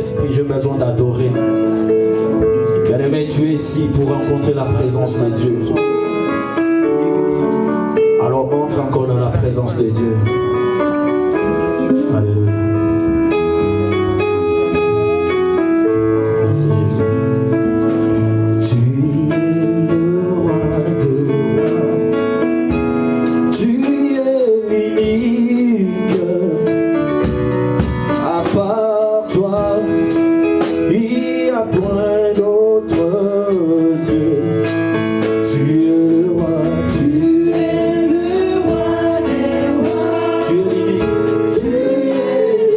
Saint-Esprit, j'ai besoin d'adorer. Bien-aimé, tu es ici pour rencontrer la présence de Dieu. Alors entre encore dans la présence de Dieu. Alléluia. Merci Jésus. Tu es le roi de rois. Tu es l'unique. À part toi, il n'y a point d'autre Dieu. Tu es le roi, tu es le roi des rois. Tu es l'unique, tu es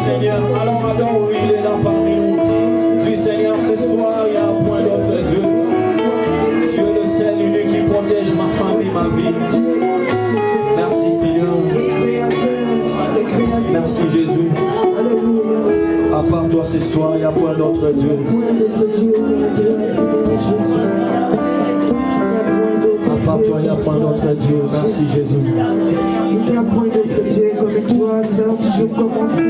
Seigneur. Alors adore, oui, il est là parmi nous. Dis Seigneur, ce soir, il y a un point d'autre Dieu. Tu es le seul, lui qui protège ma famille, ma vie. Merci Seigneur. Merci Jésus. À part toi ce soir, il n'y a point d'autre Dieu. À part toi, il n'y a point d'autre Dieu. Merci Jésus. Il n'y a point d'autre Dieu comme toi. Nous allons toujours commencer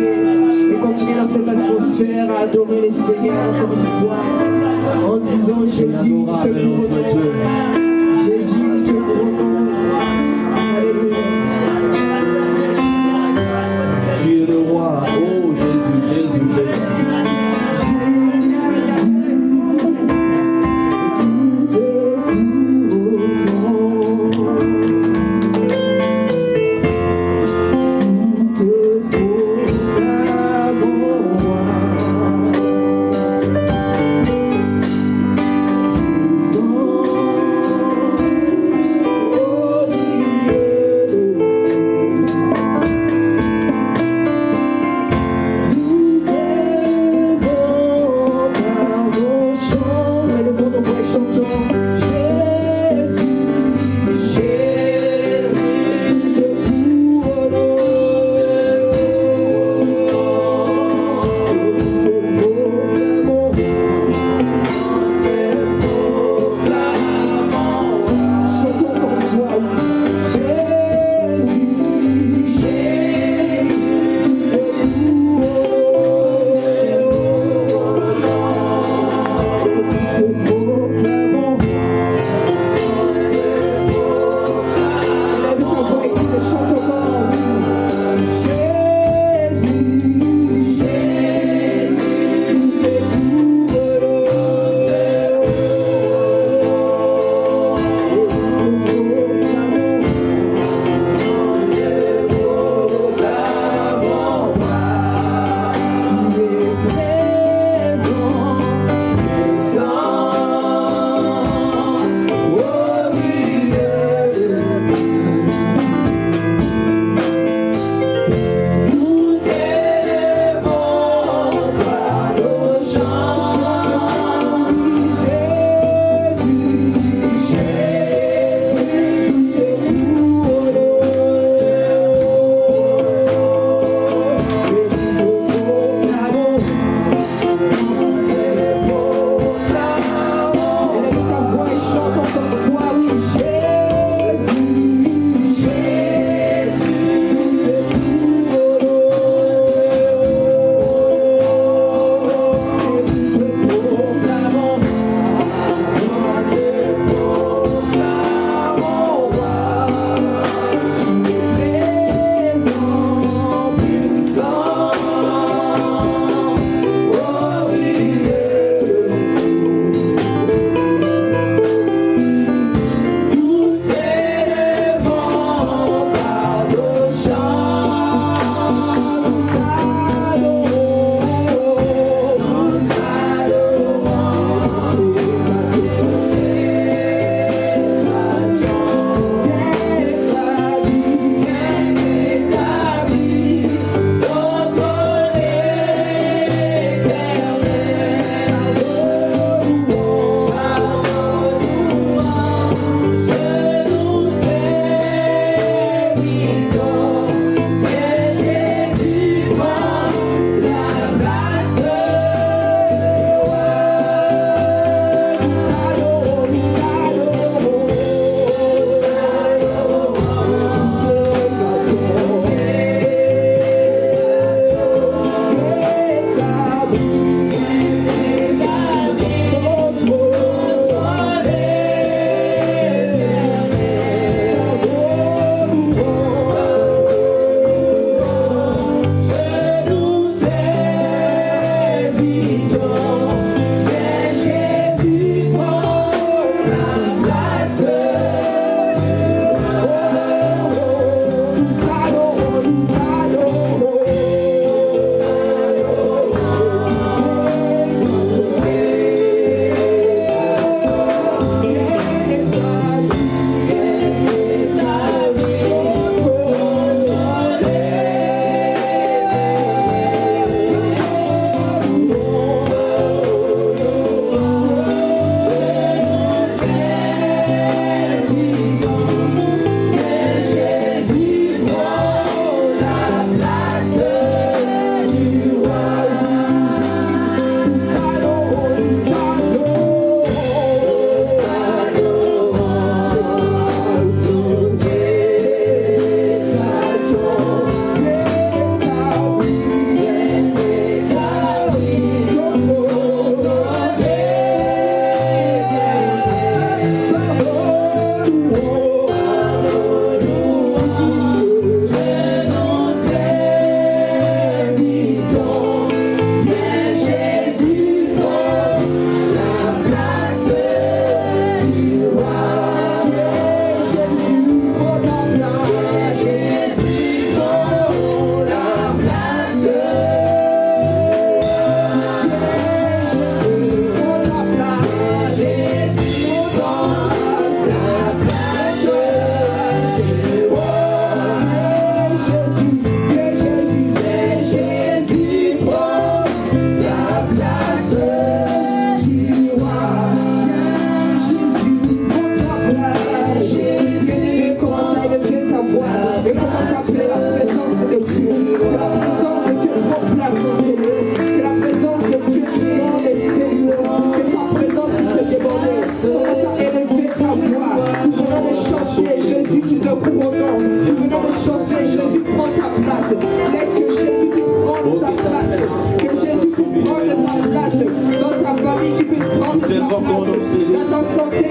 et continuer dans cette atmosphère à adorer les Seigneurs encore une fois en disant Jésus, que notre Dieu. Jésus, que gros nom. Alléluia. Tu es le roi. Oh Jésus, Jésus, Jésus. Oh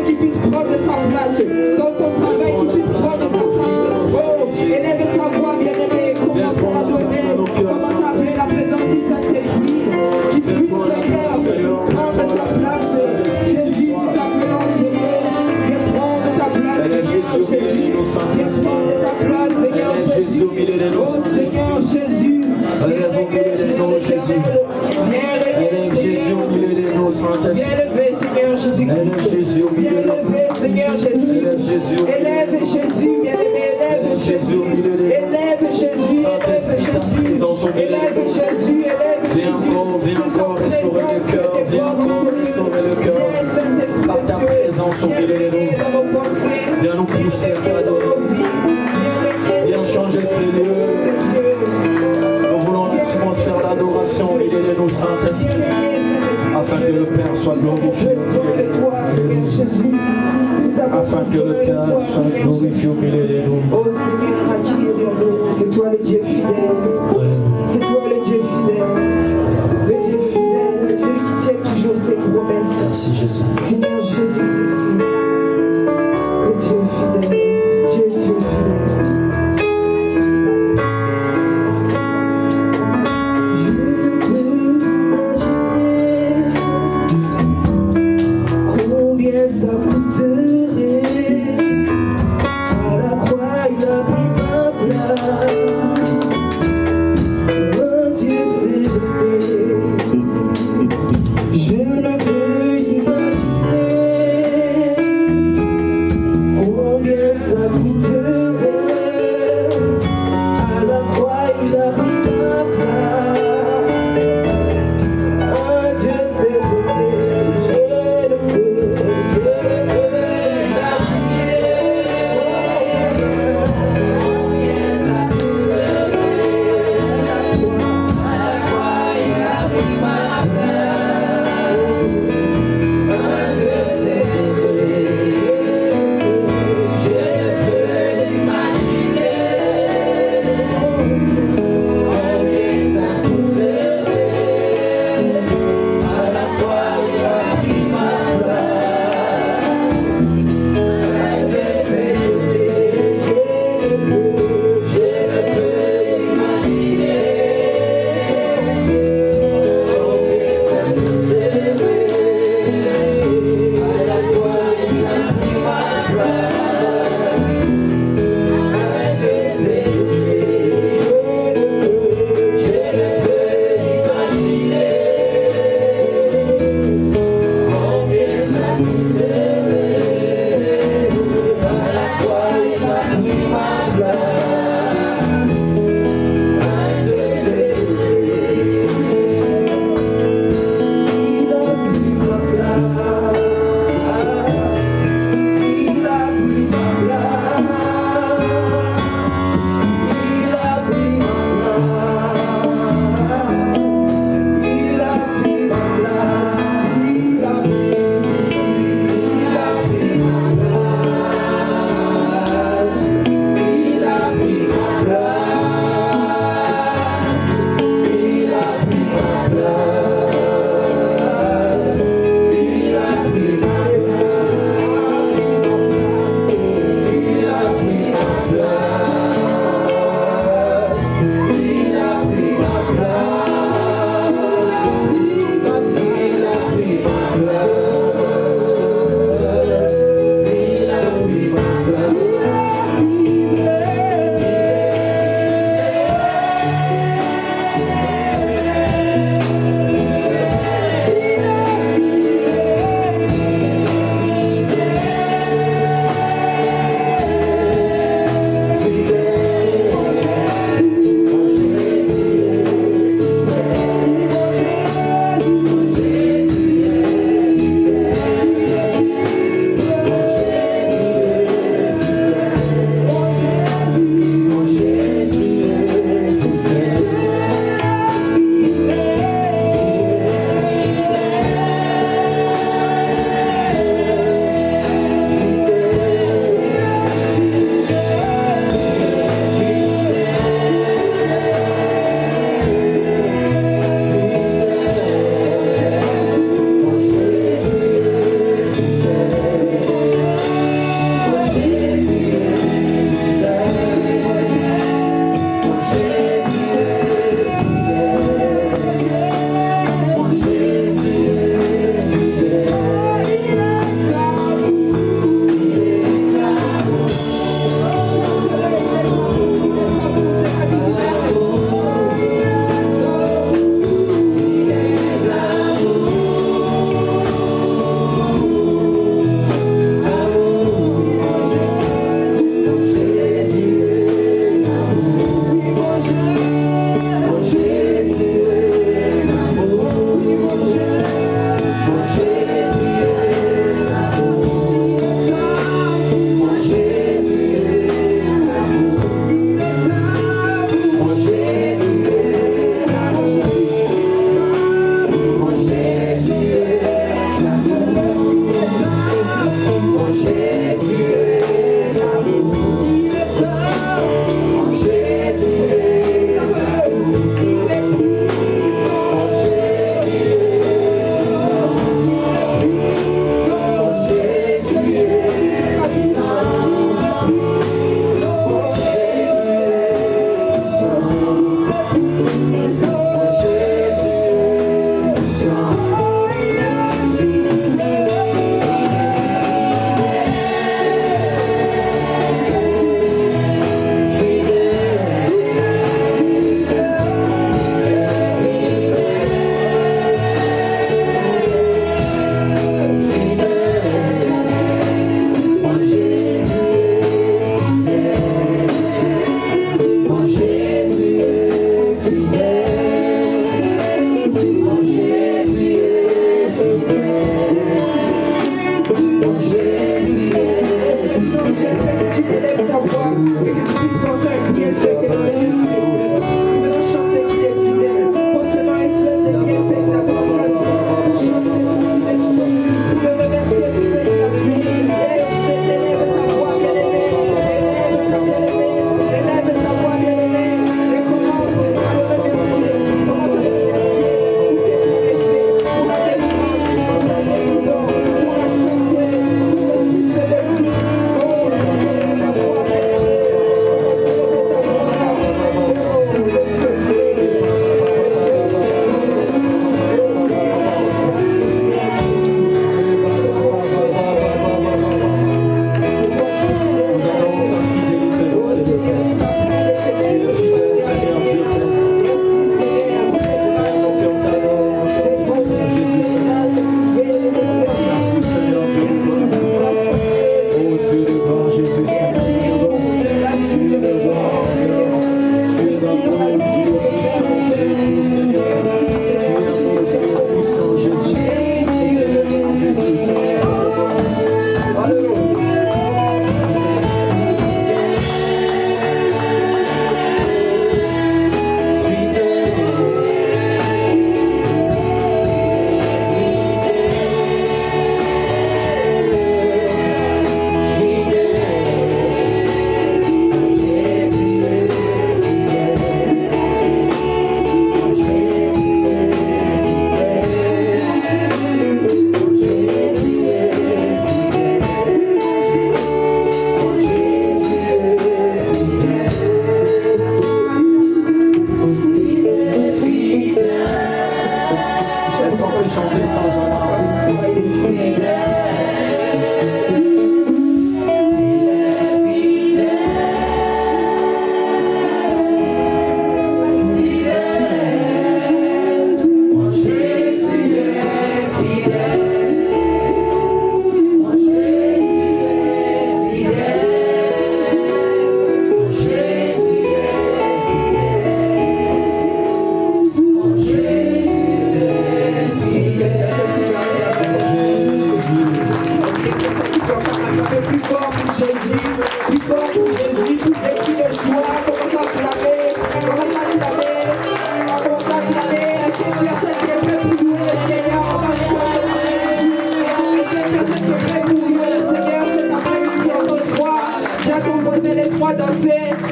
qui puisse prendre sa place. Dans ton travail, qui puisse prendre ta place. Oh, élève ta voix, bien-aimé. Commence à adorer. Commence à appeler la présence du Saint-Esprit. Qui puisse, Seigneur, prendre sa place. Jésus, nous t'appelons, Seigneur. Viens prendre ta place, Seigneur Jésus. Viens prendre ta place, Seigneur Jésus. Oh, Seigneur Jésus. Viens lever, Seigneur Jésus. Viens lever, Seigneur Jésus. Élève Jésus, bien-aimé, élève Jésus. Élève Jésus, élève Jésus. Élève Jésus, élève Jésus. Viens encore restaurer le cœur. Viens encore restaurer le cœur. Par ta présence, viens nous pousser à adorer. Viens changer ces lieux. Nous voulons l'atmosphère d'adoration au milieu de nos Saint-Esprit, afin que le Père soit glorifié. Afin que le Père soit glorifié au milieu de nous. Oh Seigneur, attire-nous. C'est toi le Dieu fidèle. C'est toi le Dieu fidèle. Le Dieu fidèle, celui qui tient toujours ses promesses. Merci Jésus. Seigneur Jésus-Christ, le Dieu fidèle. Dieu est Dieu fidèle. Ça coûterait à la croix, il a pris ma place. Un Dieu s'est donné. Je ne peux imaginer combien ça coûterait. À la croix, il a pris ma place. Un Dieu s'est donné. Je ne peux.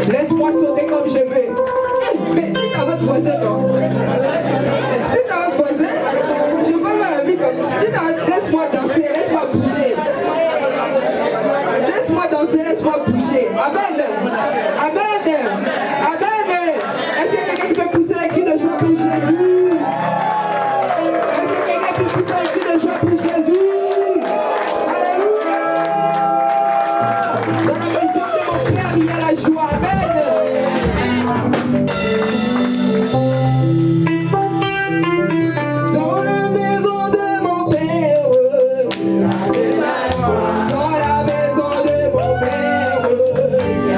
Laisse-moi sauter comme je veux. Mais dites à votre voisin, non. Dites à votre voisin, je parle à la vie comme ça. Dites à laisse-moi danser, laisse-moi bouger. Laisse-moi danser, laisse-moi bouger. Amen. Amen. Amen. Est-ce qu'il y a quelqu'un qui peut pousser les cris de joie pour Jésus? Est-ce qu'il y a quelqu'un qui pousse les cris de joie pour Jésus? Alléluia. Dans la maison de mon Père, il y a la joie. Amen. Dans la maison de mon Père, dans la maison de mon Père, il y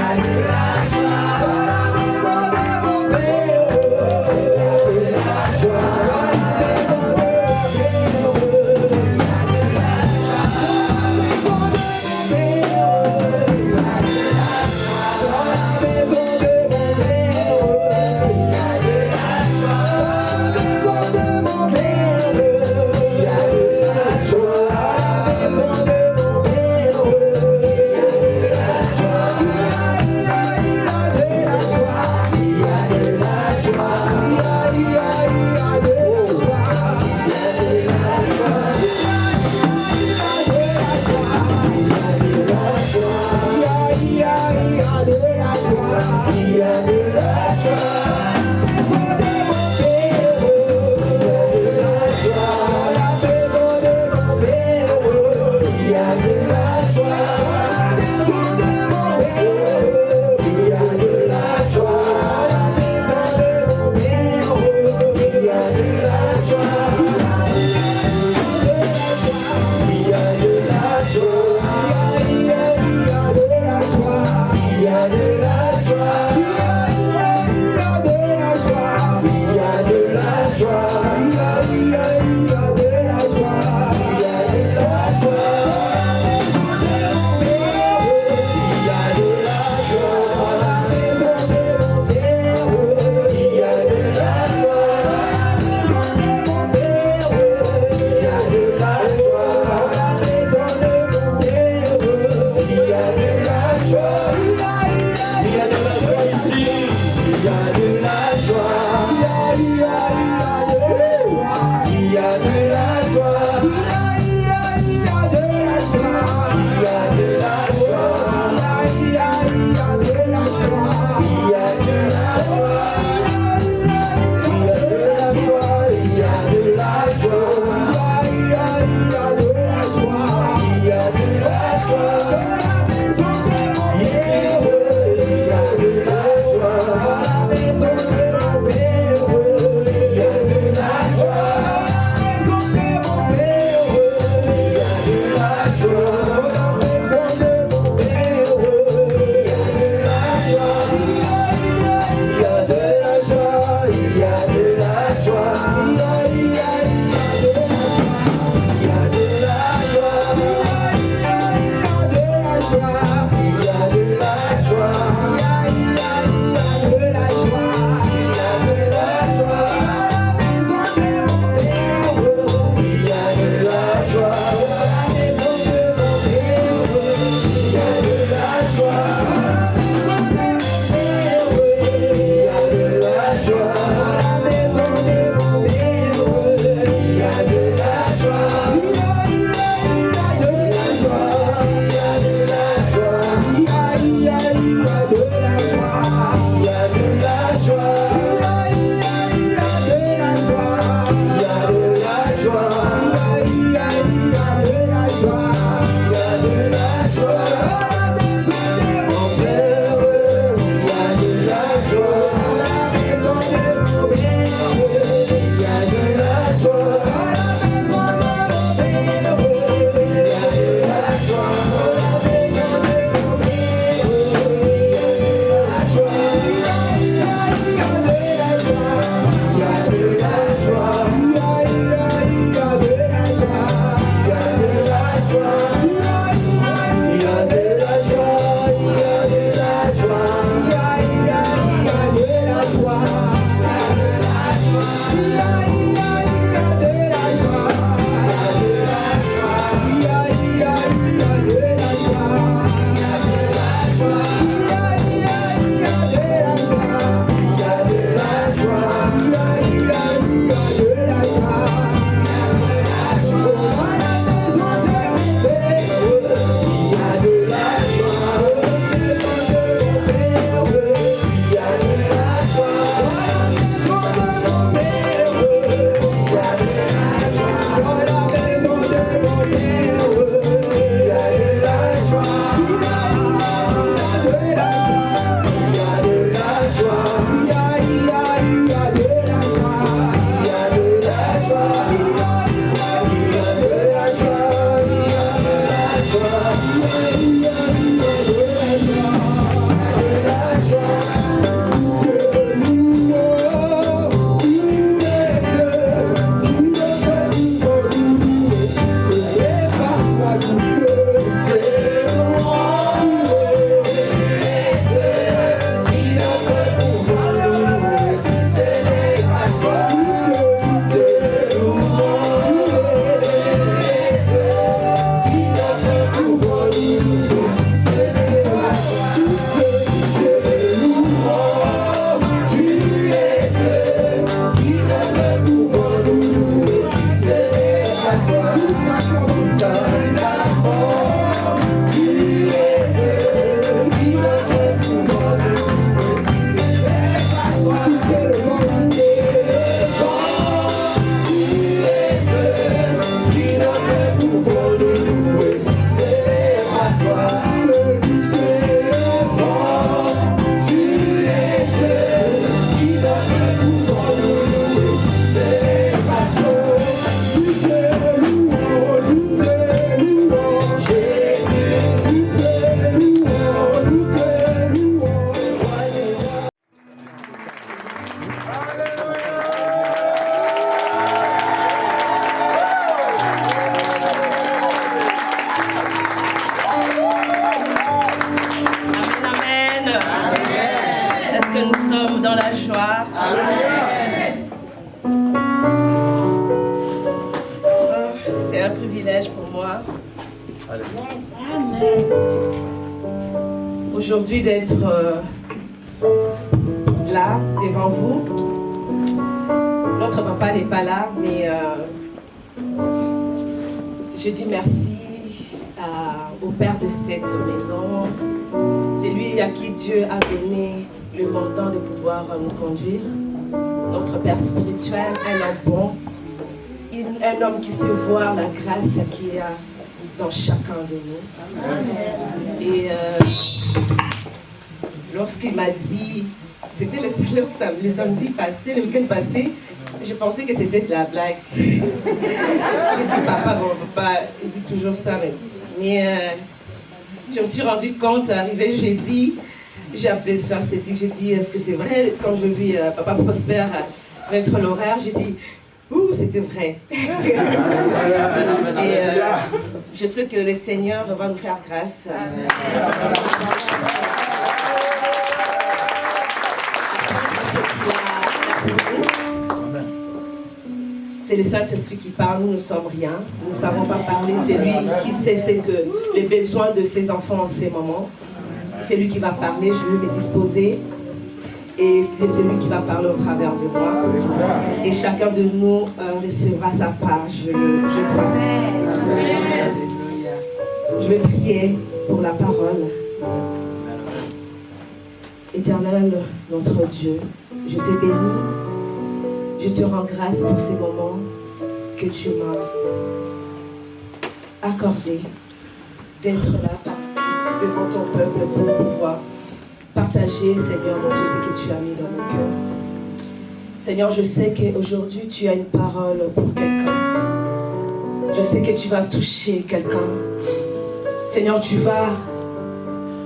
Aujourd'hui d'être là devant vous. Notre papa n'est pas là, mais je dis merci au père de cette maison. C'est lui à qui Dieu a donné le mandat de pouvoir nous conduire. Notre père spirituel, un homme bon, un homme qui sait voir la grâce qu'il y a dans chacun de nous. Et lorsqu'il m'a dit, c'était le samedi passé, le week-end passé, je pensais que c'était de la blague. J'ai dit, papa, il dit toujours ça, mais je me suis rendu compte, arrivé jeudi, j'ai appelé soir, j'ai dit, est-ce que c'est vrai? Quand je vis papa Prosper mettre l'horaire, j'ai dit, ouh, c'était vrai. Et Je sais que le Seigneur va nous faire grâce. C'est le Saint-Esprit qui parle, nous ne sommes rien. Nous ne savons pas parler, c'est lui qui sait les besoins de ses enfants en ces moments. C'est lui qui va parler, je vais me disposer. Et c'est celui qui va parler au travers de moi. Et chacun de nous recevra sa part, je crois. Je vais prier pour la parole. Éternel, notre Dieu, je te bénis. Je te rends grâce pour ces moments que tu m'as accordé d'être là devant ton peuple pour pouvoir partager, Seigneur, mon Dieu, ce que tu as mis dans mon cœur. Seigneur, je sais qu'aujourd'hui, tu as une parole pour quelqu'un. Je sais que tu vas toucher quelqu'un. Seigneur, tu vas,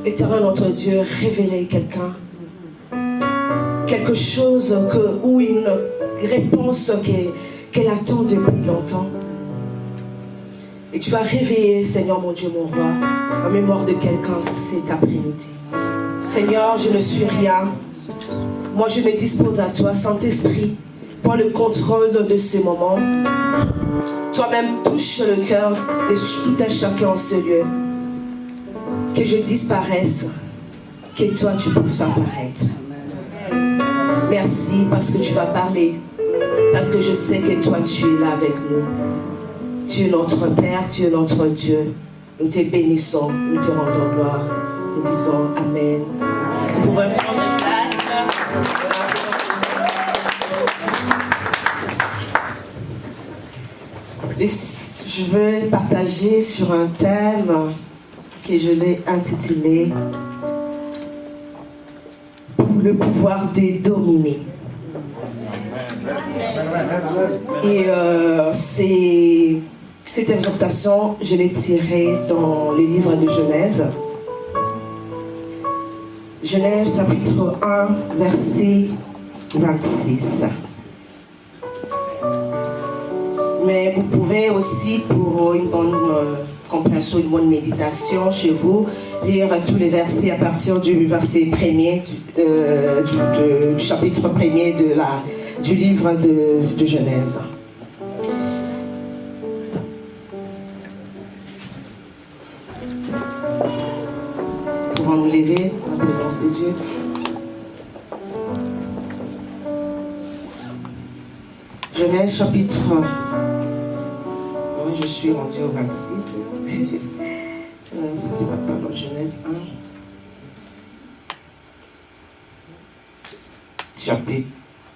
éternel notre Dieu, révéler quelqu'un. Quelque chose ou une réponse qu'elle attend depuis longtemps. Et tu vas réveiller, Seigneur mon Dieu, mon roi, en mémoire de quelqu'un cet après-midi. Seigneur, je ne suis rien. Moi, je me dispose à toi, Saint-Esprit, prends le contrôle de ce moment. Toi-même, touche le cœur de tout un chacun en ce lieu. Que je disparaisse, que toi, tu puisses apparaître. Merci parce que tu vas parler, parce que je sais que toi, tu es là avec nous. Tu es notre Père, tu es notre Dieu. Nous te bénissons, nous te rendons gloire. Nous disons Amen. Vous pouvez prendre place. Je vais partager sur un thème que je l'ai intitulé le pouvoir de dominer. Et cette exhortation, je l'ai tirée dans le livre de Genèse. Genèse chapitre 1, verset 26. Mais vous pouvez aussi, pour une bonne compréhension, une bonne méditation chez vous, lire tous les versets à partir du verset premier, du chapitre premier du livre de Genèse. Nous pouvons nous lever dans la présence de Dieu. Genèse chapitre 1. Je suis rendu au 26. Ça, c'est pas dans Genèse 1. Chapitre,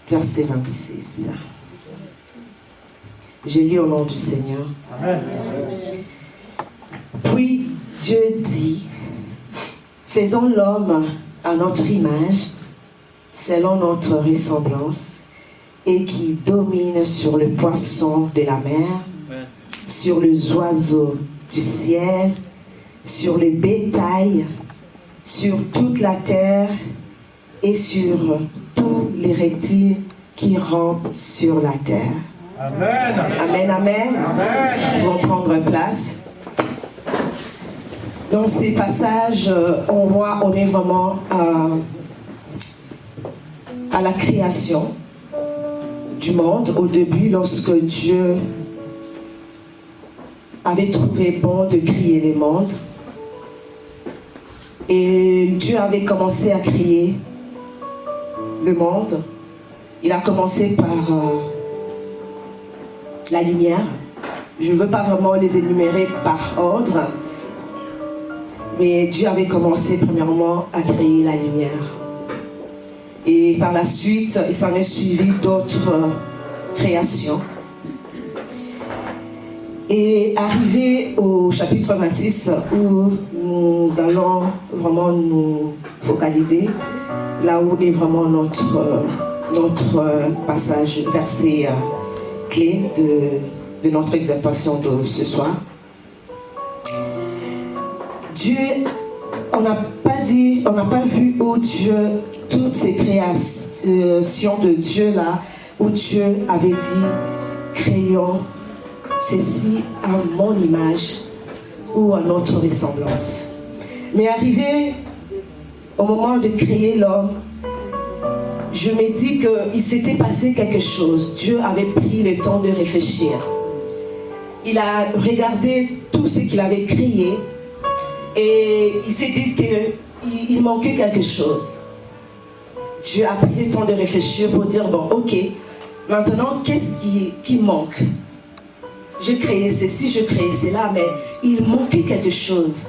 verset 26. Je lis au nom du Seigneur. Amen. Puis Dieu dit, faisons l'homme à notre image, selon notre ressemblance, et qui domine sur le poisson de la mer, sur les oiseaux du ciel, sur le bétail, sur toute la terre et sur tous les reptiles qui rampent sur la terre. Amen. Amen, amen. Amen. Nous allons prendre place. Dans ces passages, on est vraiment à la création du monde, au début, lorsque Dieu avait trouvé bon de créer les mondes. Et Dieu avait commencé à créer le monde. Il a commencé par la lumière. Je ne veux pas vraiment les énumérer par ordre, mais Dieu avait commencé premièrement à créer la lumière. Et par la suite, il s'en est suivi d'autres créations. Et arrivé au chapitre 26, où nous allons vraiment nous focaliser, là où est vraiment notre passage, verset clé de notre exaltation de ce soir. Dieu, on n'a pas vu où Dieu, toutes ces créations de Dieu là, où Dieu avait dit, créons ceci à mon image, ou à notre ressemblance. Mais arrivé au moment de créer l'homme, je me dis qu'il s'était passé quelque chose. Dieu avait pris le temps de réfléchir. Il a regardé tout ce qu'il avait créé et il s'est dit qu'il manquait quelque chose. Dieu a pris le temps de réfléchir pour dire, bon, ok, maintenant, qu'est-ce qui manque? J'ai créé ceci, je créé cela, mais il manquait quelque chose.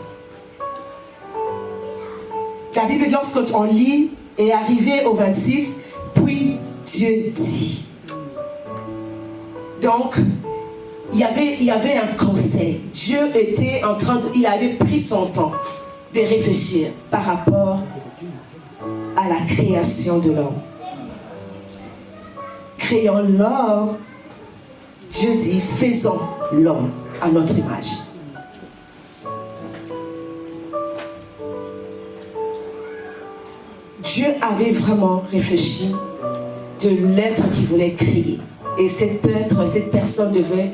La Bible dit, lorsqu'on lit, est arrivé au 26, puis Dieu dit. Donc, il y avait un conseil. Dieu était il avait pris son temps de réfléchir par rapport à la création de l'homme. Créons l'homme, Dieu dit, faisons l'homme à notre image. Dieu avait vraiment réfléchi de l'être qu'il voulait créer. Et cet être, cette personne devait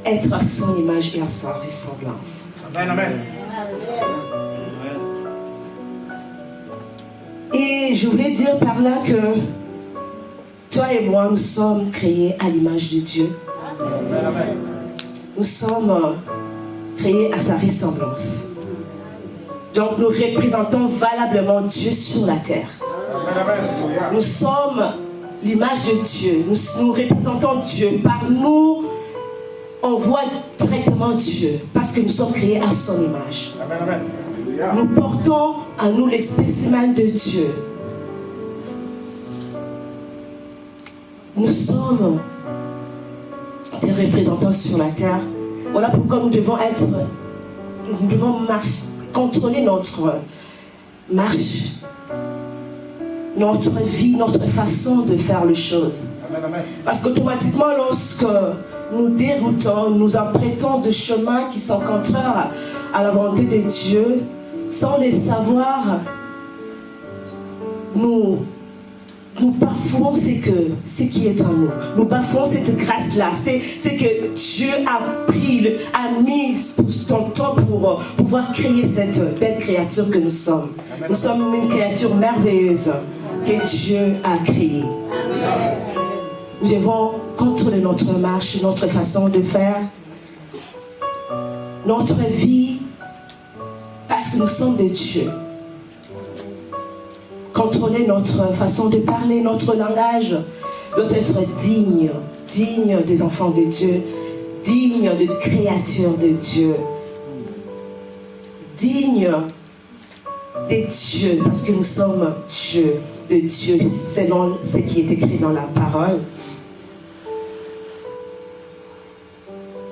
être à son image et à sa ressemblance. Amen, amen. Et je voulais dire par là que toi et moi, nous sommes créés à l'image de Dieu. Amen, amen. Nous sommes créés à sa ressemblance. Donc nous représentons valablement Dieu sur la terre. Nous sommes l'image de Dieu. Nous représentons Dieu. Par nous, on voit directement Dieu parce que nous sommes créés à son image. Nous portons à nous les spécimens de Dieu. Nous sommes ses représentants sur la terre. Voilà pourquoi nous devons contrôler notre marche, notre vie, notre façon de faire les choses. Parce qu'automatiquement, lorsque nous déroutons, nous apprêtons des chemins qui sont contraires à la volonté de Dieu, sans les savoir, nous bafouons ce qui est en nous. Nous bafouons cette grâce-là. C'est que Dieu a mis son temps pour pouvoir créer cette belle créature que nous sommes. Nous sommes une créature merveilleuse que Dieu a créée. Nous devons contrôler notre marche, notre façon de faire, notre vie, parce que nous sommes de Dieu. Contrôler notre façon de parler, notre langage doit être digne des enfants de Dieu, digne de créatures de Dieu, digne des dieux, parce que nous sommes Dieu, de Dieu, selon ce qui est écrit dans la parole.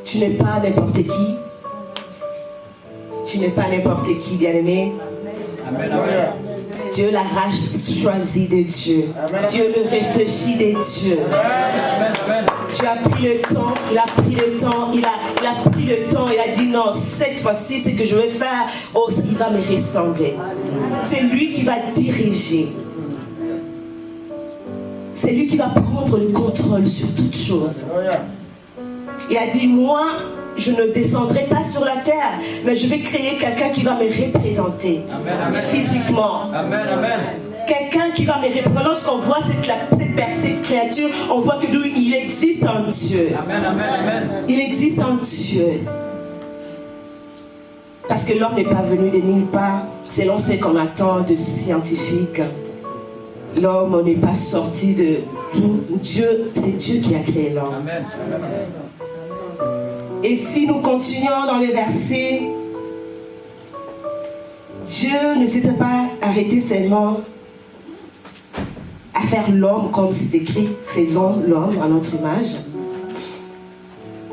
Tu n'es pas n'importe qui. Tu n'es pas n'importe qui, bien-aimé. Amen, amen. Dieu l'a choisi de Dieu. Amen. Dieu le réfléchit de Dieu. Amen, amen. Tu as pris le temps, il a pris le temps, il a pris le temps, il a dit non, cette fois-ci, ce que je vais faire, oh, il va me ressembler. C'est lui qui va diriger. C'est lui qui va prendre le contrôle sur toutes choses. Il a dit, moi, je ne descendrai pas sur la terre, mais je vais créer quelqu'un qui va me représenter. Amen, amen. Physiquement. Amen, amen. Quelqu'un qui va me représenter. Lorsqu'on voit cette créature, on voit que lui, il existe en Dieu. Amen, amen, amen. Il existe en Dieu. Parce que l'homme n'est pas venu de nulle part, selon ce qu'on attend de scientifiques. L'homme n'est pas sorti de tout. Dieu, c'est Dieu qui a créé l'homme. Amen. Et si nous continuons dans les versets, Dieu ne s'était pas arrêté seulement à faire l'homme comme c'est écrit, faisons l'homme à notre image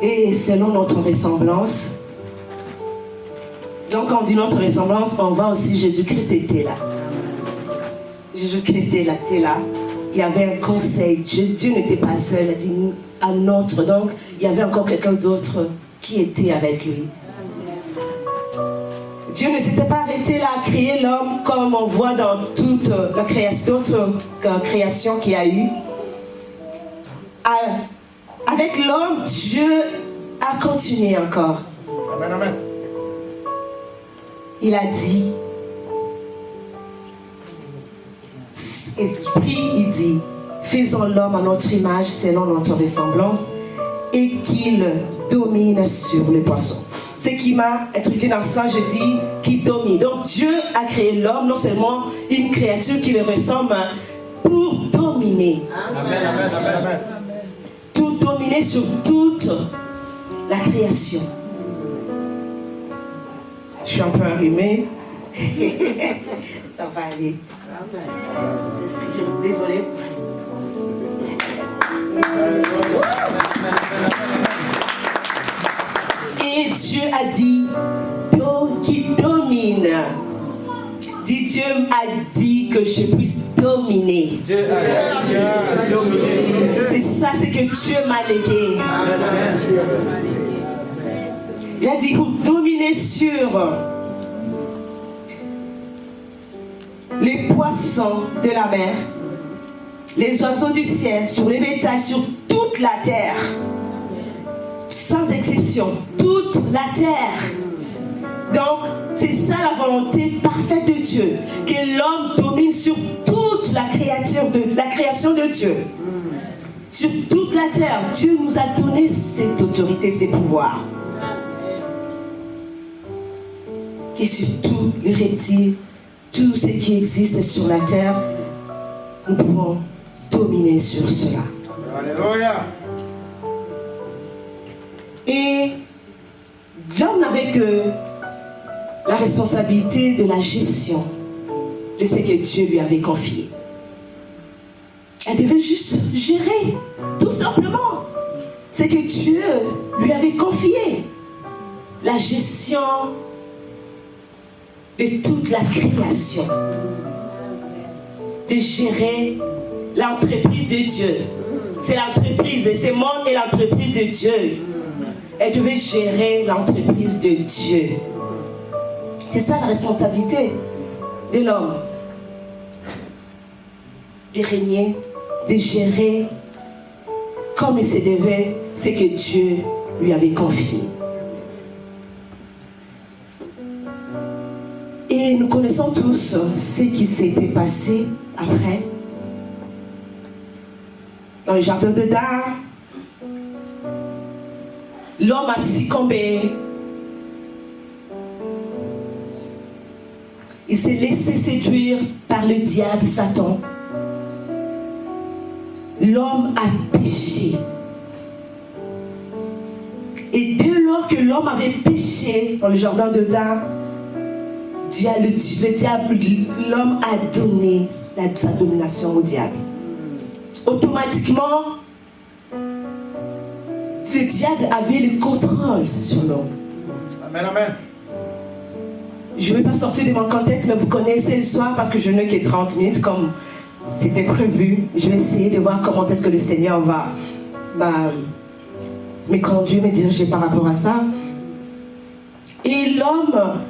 et selon notre ressemblance. Donc quand on dit notre ressemblance, on voit aussi Jésus-Christ était là. Jésus-Christ était là. Il y avait un conseil. Dieu n'était pas seul, il a dit à notre. Donc, il y avait encore quelqu'un d'autre qui était avec lui. Dieu ne s'était pas arrêté là à créer l'homme comme on voit dans toute la création, d'autres créations qu'il y a eu. Avec l'homme, Dieu a continué encore. Amen, amen. il a dit, il prie, il dit, faisons l'homme à notre image, selon notre ressemblance, et qu'il domine sur les poissons. Ce qui m'a intrigué dans ça, je dis, qui domine. Donc Dieu a créé l'homme, non seulement une créature qui le ressemble, pour dominer. Amen, amen, amen, amen. Tout dominer sur toute la création. Je suis un peu enrhumée. Ça va aller. Désolée. Et Dieu a dit qu'il domine. Dit Dieu a dit que je puisse dominer. Dieu a dominé. C'est ça, c'est que Dieu m'a légué. Il a dit pour dominer sur les poissons de la mer, les oiseaux du ciel, sur les bétails, sur toute la terre. Sans exception, toute la terre. Donc, c'est ça la volonté parfaite de Dieu, que l'homme domine sur toute la création de Dieu. Sur toute la terre, Dieu nous a donné cette autorité, ces pouvoirs. Et sur tous les reptiles, tout ce qui existe sur la terre, nous pouvons dominer sur cela. Alléluia. Et l'homme n'avait que la responsabilité de la gestion de ce que Dieu lui avait confié. Elle devait juste gérer, tout simplement, ce que Dieu lui avait confié. La gestion de toute la création. De gérer l'entreprise de Dieu. C'est l'entreprise, et ce monde est l'entreprise de Dieu. Elle devait gérer l'entreprise de Dieu. C'est ça la responsabilité de l'homme. De régner, de gérer comme il se devait ce que Dieu lui avait confié. Et nous connaissons tous ce qui s'était passé après. Dans le jardin d'Éden, l'homme a succombé. Il s'est laissé séduire par le diable, Satan. L'homme a péché. Et dès lors que l'homme avait péché dans le jardin d'Éden, l'homme a donné sa domination au diable. Automatiquement, le diable avait le contrôle sur l'homme. Amen, amen. Je ne vais pas sortir de mon contexte, mais vous connaissez l'histoire parce que je n'ai que 30 minutes comme c'était prévu. Je vais essayer de voir comment est-ce que le Seigneur va me conduire, me diriger par rapport à ça. Et l'homme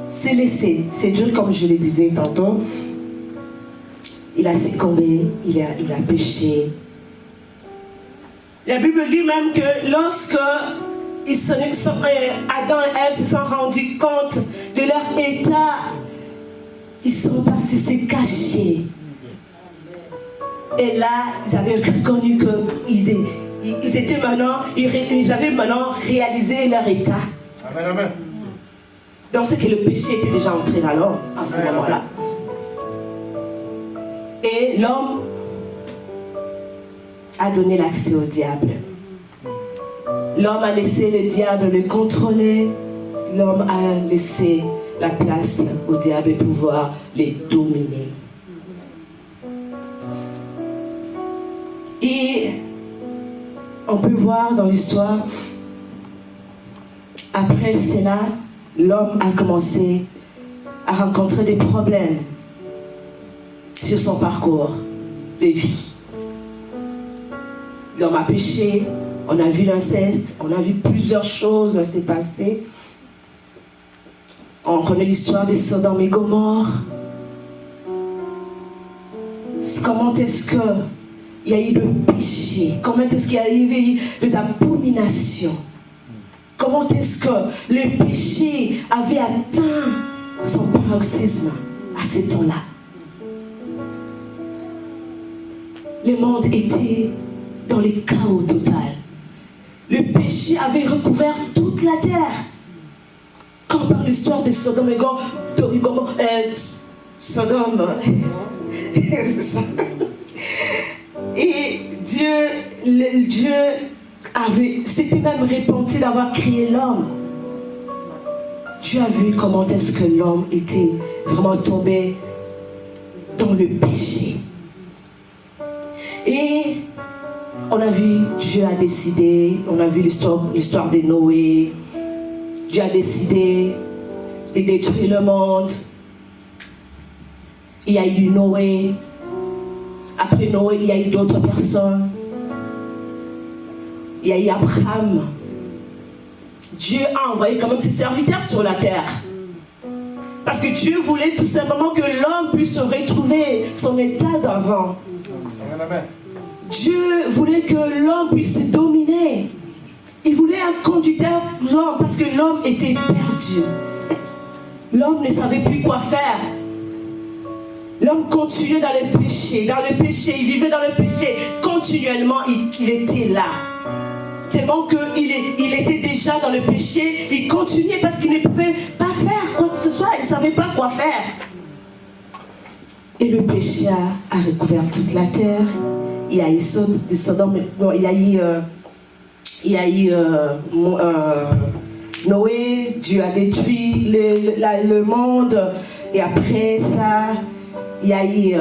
s'est laissé séduire, comme je le disais tantôt. Il a succombé, il a péché. La Bible dit même que lorsque Adam et Ève se sont rendus compte de leur état, ils sont partis se cacher. Et là, ils avaient reconnu ils avaient maintenant réalisé leur état. Amen, amen. Donc c'est que le péché était déjà entré dans l'homme à ce moment-là. Et l'homme a donné l'accès au diable. L'homme a laissé le diable le contrôler. L'homme a laissé la place au diable de pouvoir les dominer. Et on peut voir dans l'histoire, après cela, l'homme a commencé à rencontrer des problèmes sur son parcours de vie. L'homme a péché, on a vu l'inceste, on a vu plusieurs choses se passer. On connaît l'histoire de Sodome et Gomorrhe. Comment est-ce qu'il y a eu le péché? Comment est-ce qu'il y a eu les abominations? Comment est-ce que le péché avait atteint son paroxysme à ce temps-là. Le monde était dans le chaos total. Le péché avait recouvert toute la terre. Quand on parle l'histoire de Sodome et Gomorrhe, Sodome, c'est ça. Et Dieu s'était même repenti d'avoir créé l'homme. Dieu a vu comment est-ce que l'homme était vraiment tombé dans le péché. Et on a vu, Dieu a décidé, on a vu l'histoire de Noé. Dieu a décidé de détruire le monde. Il y a eu Noé. Après Noé, il y a eu d'autres personnes. Il y a eu Abraham. Dieu a envoyé quand même ses serviteurs sur la terre. Parce que Dieu voulait tout simplement que l'homme puisse retrouver son état d'avant. Dieu voulait que l'homme puisse dominer. Il voulait un conducteur pour l'homme parce que l'homme était perdu. L'homme ne savait plus quoi faire. L'homme continuait dans le péché, il vivait dans le péché. Continuellement, il était là. Tellement qu'il était déjà dans le péché, il continuait parce qu'il ne pouvait pas faire quoi que ce soit, il ne savait pas quoi faire. Et le péché a recouvert toute la terre. Il y a eu Sodome, il y a eu Noé, Dieu a détruit le monde. Et après ça, il y a eu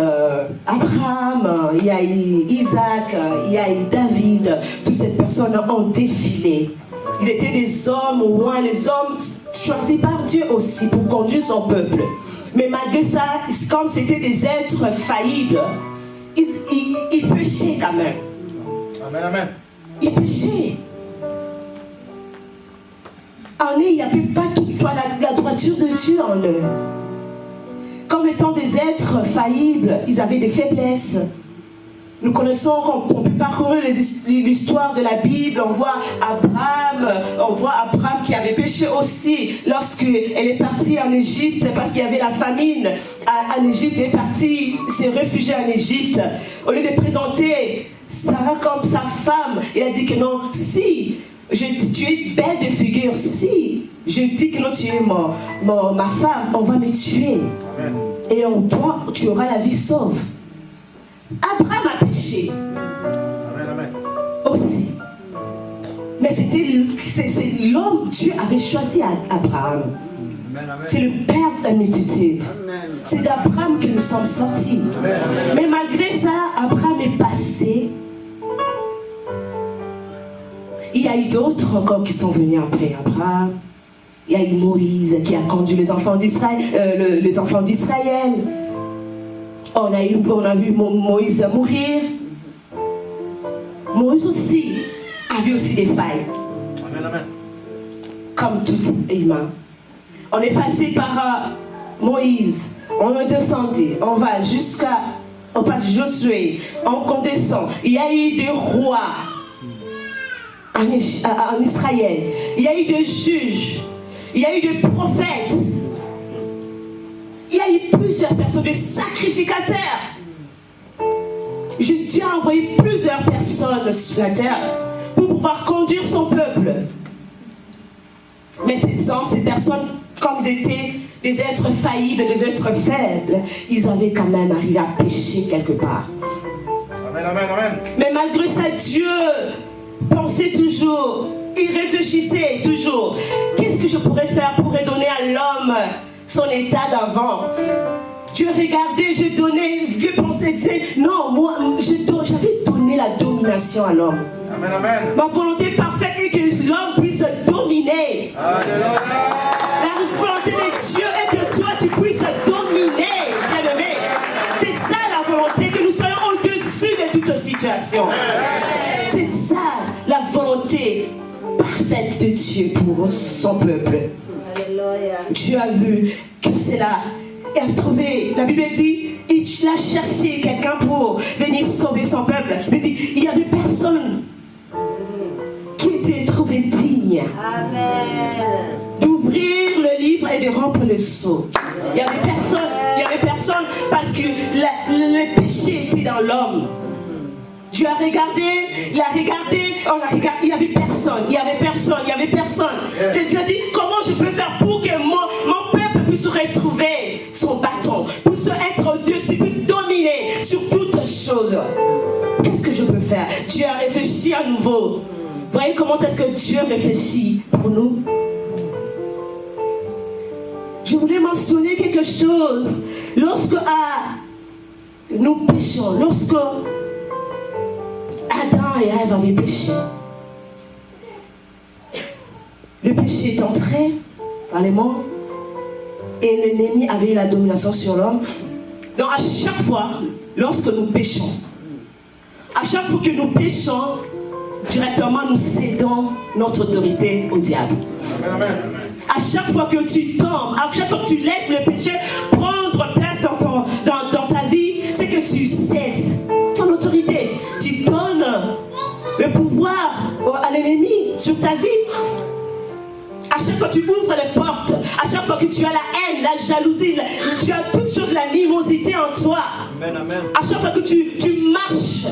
Abraham, il y a eu Isaac, il y a eu David. Toutes ces personnes ont défilé. Ils étaient des hommes, ouin, les hommes choisis par Dieu aussi pour conduire son peuple. Mais malgré ça, comme c'était des êtres faillibles, ils péchaient quand même. Amen, amen. Ils péchaient. En eux, il n'y avait pas toute la droiture de Dieu en eux. Comme étant des êtres faillibles, ils avaient des faiblesses. Nous connaissons, on peut parcourir l'histoire de la Bible, on voit Abraham qui avait péché aussi lorsqu'elle est partie en Égypte parce qu'il y avait la famine. En Égypte, elle est partie se réfugier en Égypte. Au lieu de présenter Sarah comme sa femme, il a dit que non, si tu es belle de figure, si je dis que non, tu es ma femme, on va me tuer. Amen. Et tu auras la vie sauve. Abraham a péché. Amen, amen. Aussi. Mais c'est l'homme, Dieu avait choisi Abraham. C'est le père de la multitude. C'est d'Abraham que nous sommes sortis. Amen. Mais malgré ça, Abraham est passé. Il y a eu d'autres encore qui sont venus après Abraham. Il y a eu Moïse qui a conduit les enfants d'Israël. On a vu Moïse mourir. Moïse aussi avait aussi des failles. Amen, amen. Comme tout humain. On est passé par Moïse. On est descendu. On va on passe Josué. On descend. Il y a eu des rois en Israël. Il y a eu des juges. Il y a eu des prophètes. Il y a eu plusieurs personnes, des sacrificateurs. Dieu a envoyé plusieurs personnes sur la terre pour pouvoir conduire son peuple. Mais ces hommes, ces personnes, comme ils étaient des êtres faillibles, des êtres faibles, ils avaient quand même arrivé à pécher quelque part. Amen, amen, amen. Mais malgré ça, Dieu pensait toujours, il réfléchissait toujours. Qu'est-ce que je pourrais faire pour redonner à l'homme son état d'avant? Dieu regardait, Dieu pensait, non, moi, j'avais donné la domination à l'homme. Amen, amen. Ma volonté parfaite est que l'homme puisse dominer. Alléluia. La volonté de Dieu est que toi, tu puisses dominer, bien-aimé. C'est ça la volonté, que nous soyons au-dessus de toute situation. C'est ça la volonté parfaite de Dieu pour son peuple. Dieu a vu que c'est là. Il a trouvé, la Bible dit, il a cherché quelqu'un pour venir sauver son peuple. Il dit, il n'y avait personne qui était trouvé digne d'ouvrir d'ouvrir le livre et de rompre le sceau. Il n'y avait personne parce que le péché était dans l'homme. Dieu a regardé, il a regardé, on a regardé, il n'y avait personne. Dieu a dit, comment je peux faire pour que mon peuple puisse retrouver son bâton, puisse être au-dessus, puisse dominer sur toutes choses. Qu'est-ce que je peux faire? Dieu a réfléchi à nouveau. Vous voyez comment est-ce que Dieu réfléchit pour nous? Je voulais mentionner quelque chose. Lorsque nous péchons, lorsque Adam et Ève avaient péché, le péché est entré dans le monde et l'ennemi avait la domination sur l'homme. Donc à chaque fois, lorsque nous péchons, à chaque fois que nous péchons, directement nous cédons notre autorité au diable. Amen. À chaque fois que tu tombes, à chaque fois que tu laisses le péché prendre place dans ta vie, c'est que tu cèdes ton autorité. Tu donnes le pouvoir à l'ennemi sur ta vie. À chaque fois que tu ouvres les portes, à chaque fois que tu as la haine, la jalousie, tu as toutes choses, la animosité en toi. Amen, amen. À chaque fois que tu marches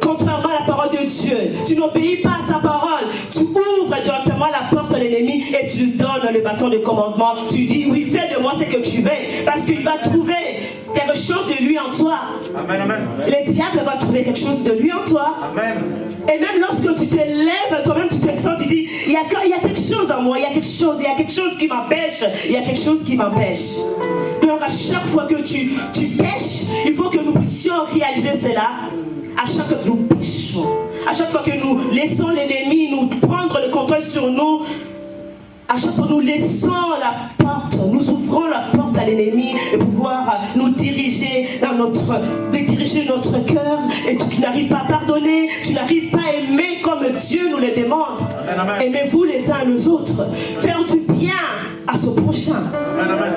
contrairement à la parole de Dieu, tu n'obéis pas à sa parole, tu ouvres directement la porte à l'ennemi et tu lui donnes le bâton de commandement. Tu dis, oui, fais de moi ce que tu veux, parce qu'il va trouver quelque chose de lui en toi. Amen, amen. Le diable va trouver quelque chose de lui en toi. Amen. Et même lorsque tu te lèves, toi-même tu te sens, tu dis, il y a quelque chose en moi, il y a quelque chose qui m'empêche, il y a quelque chose qui m'empêche. Donc à chaque fois que tu pêches, il faut que nous puissions réaliser cela. À chaque fois que nous péchons, à chaque fois que nous laissons l'ennemi nous prendre le contrôle sur nous, à chaque fois que nous laissons la porte, nous ouvrons la porte à l'ennemi et pouvoir nous diriger diriger notre cœur, et tu n'arrives pas à pardonner, tu n'arrives pas à aimer comme Dieu nous le demande. Amen. Aimez-vous les uns les autres, faire du bien à son prochain. Amen, amen.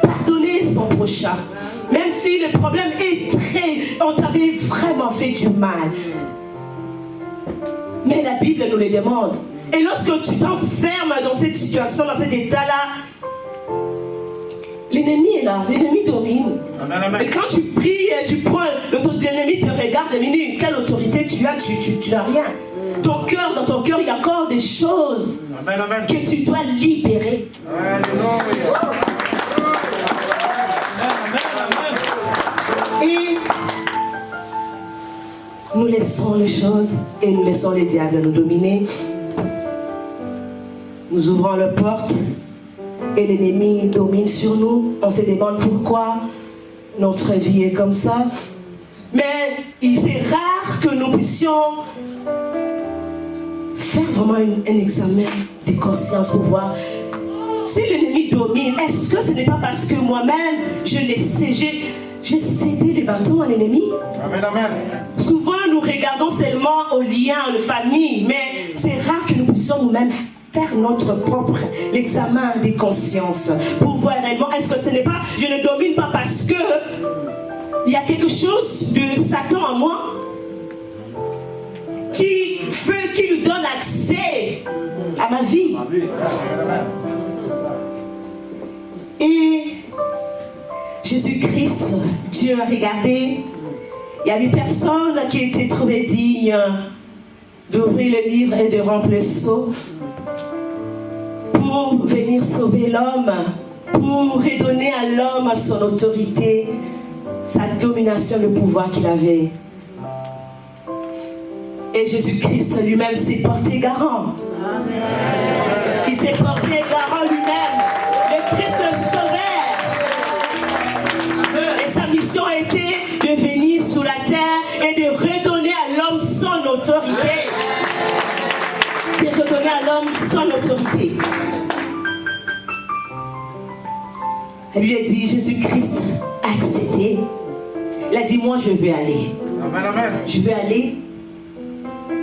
Pardonner son prochain. Même si le problème est on t'avait vraiment fait du mal. Mais la Bible nous le demande. Et lorsque tu t'enfermes dans cette situation, dans cet état-là, l'ennemi est là, l'ennemi domine. Amen, amen. Et quand tu pries, tu prends l'autorité, l'ennemi te regarde, l'ennemi, quelle autorité tu as, tu n'as rien. Dans ton cœur, il y a encore des choses Amen, amen. que tu dois libérer. Alléluia. Et nous laissons les choses et nous laissons les diables nous dominer. Nous ouvrons la porte et l'ennemi domine sur nous. On se demande pourquoi notre vie est comme ça. Mais c'est rare que nous puissions faire vraiment un examen de conscience pour voir si l'ennemi domine. Est-ce que ce n'est pas parce que moi-même j'ai cédé les bâtons à l'ennemi? Amen, amen. Souvent, nous regardons seulement aux liens, aux familles, mais c'est rare que nous puissions nous-mêmes faire notre propre examen des consciences pour voir réellement, est-ce que ce n'est pas, je ne domine pas parce que il y a quelque chose de Satan en moi qui lui donne accès à ma vie. Et Jésus-Christ, Dieu a regardé, il n'y avait personne qui était trouvé digne d'ouvrir le livre et de remplir le sceau pour venir sauver l'homme, pour redonner à l'homme son autorité, sa domination, le pouvoir qu'il avait. Et Jésus-Christ lui-même s'est porté garant. Amen. Il s'est porté garant lui-même, le Christ le sauveur. Et sa mission a été de venir sur la terre et de redonner à l'homme son autorité. De redonner à l'homme son autorité. Elle lui a dit, Jésus-Christ a accepté. Il a dit, moi je vais aller. Amen, amen. Je vais aller.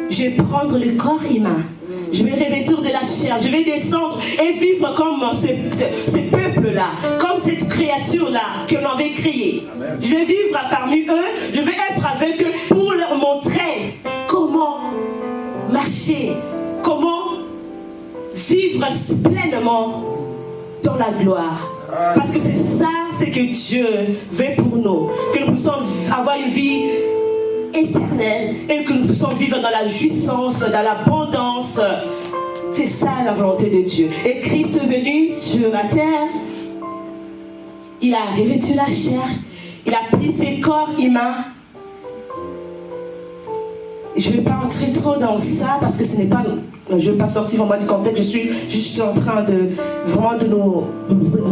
Je vais prendre le corps humain. Je vais revêtir de la chair. Je vais descendre et vivre comme ce peuple-là, comme cette créature-là que l'on avait créée. Je vais vivre parmi eux. Je vais être avec eux pour leur montrer comment marcher, comment vivre pleinement dans la gloire. Parce que c'est ça, c'est que Dieu veut pour nous. Que nous puissions avoir une vie éternelle et que nous puissions vivre dans la jouissance, dans l'abondance. C'est ça la volonté de Dieu. Et Christ est venu sur la terre. Il a revêtu la chair. Il a pris ses corps humains. Je ne vais pas entrer trop dans ça parce que ce n'est pas... Je ne vais pas sortir vraiment du contexte. Je suis juste en train de vraiment de nous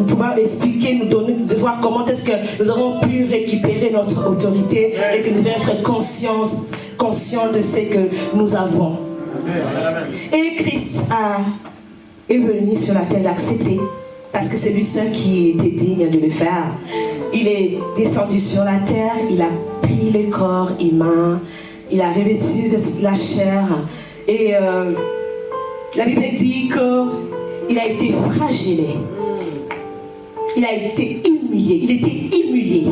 pouvoir expliquer, nous donner, de voir comment est-ce que nous avons pu récupérer notre autorité et que nous devons être conscients de ce que nous avons. Et Christ est venu sur la terre, il a accepté parce que c'est lui seul qui était digne de le faire. Il est descendu sur la terre, il a pris le corps humain, il a revêtu la chair et la Bible dit qu'il a été flagellé, il a été humilié, il était humilié.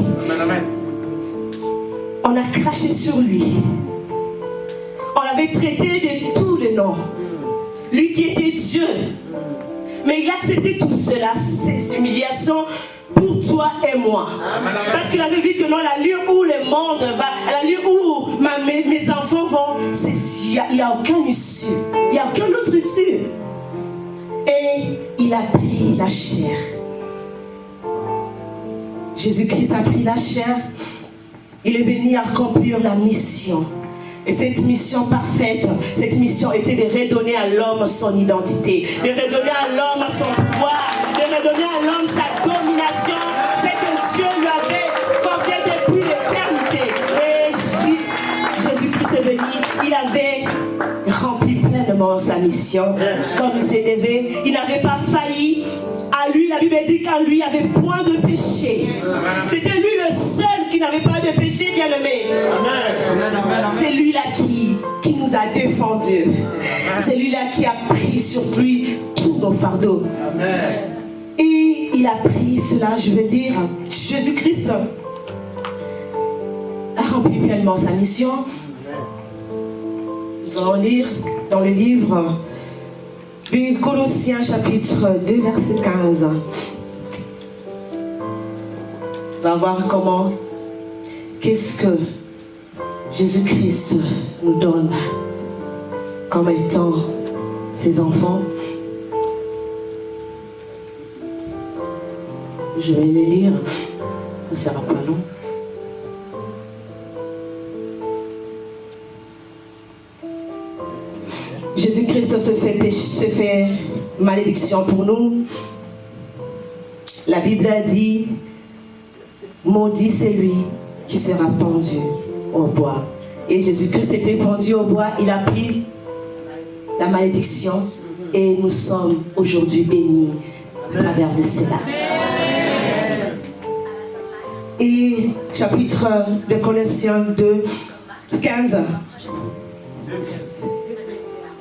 On a craché sur lui, on l'avait traité de tous les noms, lui qui était Dieu, mais il a accepté tout cela, ces humiliations pour toi et moi. Parce qu'il avait vu que non, la lieu où le monde va, la lieu où mes enfants vont, il n'y a aucun issue. Il n'y a aucun autre issue. Et il a pris la chair. Jésus-Christ a pris la chair. Il est venu accomplir la mission. Et cette mission parfaite, cette mission était de redonner à l'homme son identité, de redonner à l'homme son pouvoir, de redonner à l'homme sa domination, c'est que Dieu lui avait confié depuis l'éternité. Et Jésus-Christ est venu, il avait rempli pleinement sa mission, comme il s'est devait, il n'avait pas failli. À lui, la Bible dit qu'en lui, il n'y avait point de péché. C'était lui le seul qui n'avait pas de péché, bien aimé. C'est lui-là qui nous a défendus. C'est lui-là qui a pris sur lui tous nos fardeaux. Et il a pris cela, je veux dire, Jésus-Christ a rempli pleinement sa mission. Nous allons lire dans le livre de Colossiens chapitre 2 verset 15. On va voir comment, qu'est-ce que Jésus-Christ nous donne comme étant ses enfants. Je vais les lire, ça ne sera pas long. Jésus-Christ se fait malédiction pour nous. La Bible a dit, maudit c'est lui qui sera pendu au bois. Et Jésus-Christ était pendu au bois, il a pris la malédiction et nous sommes aujourd'hui bénis à travers de cela. Et chapitre de Colossiens 2, 15.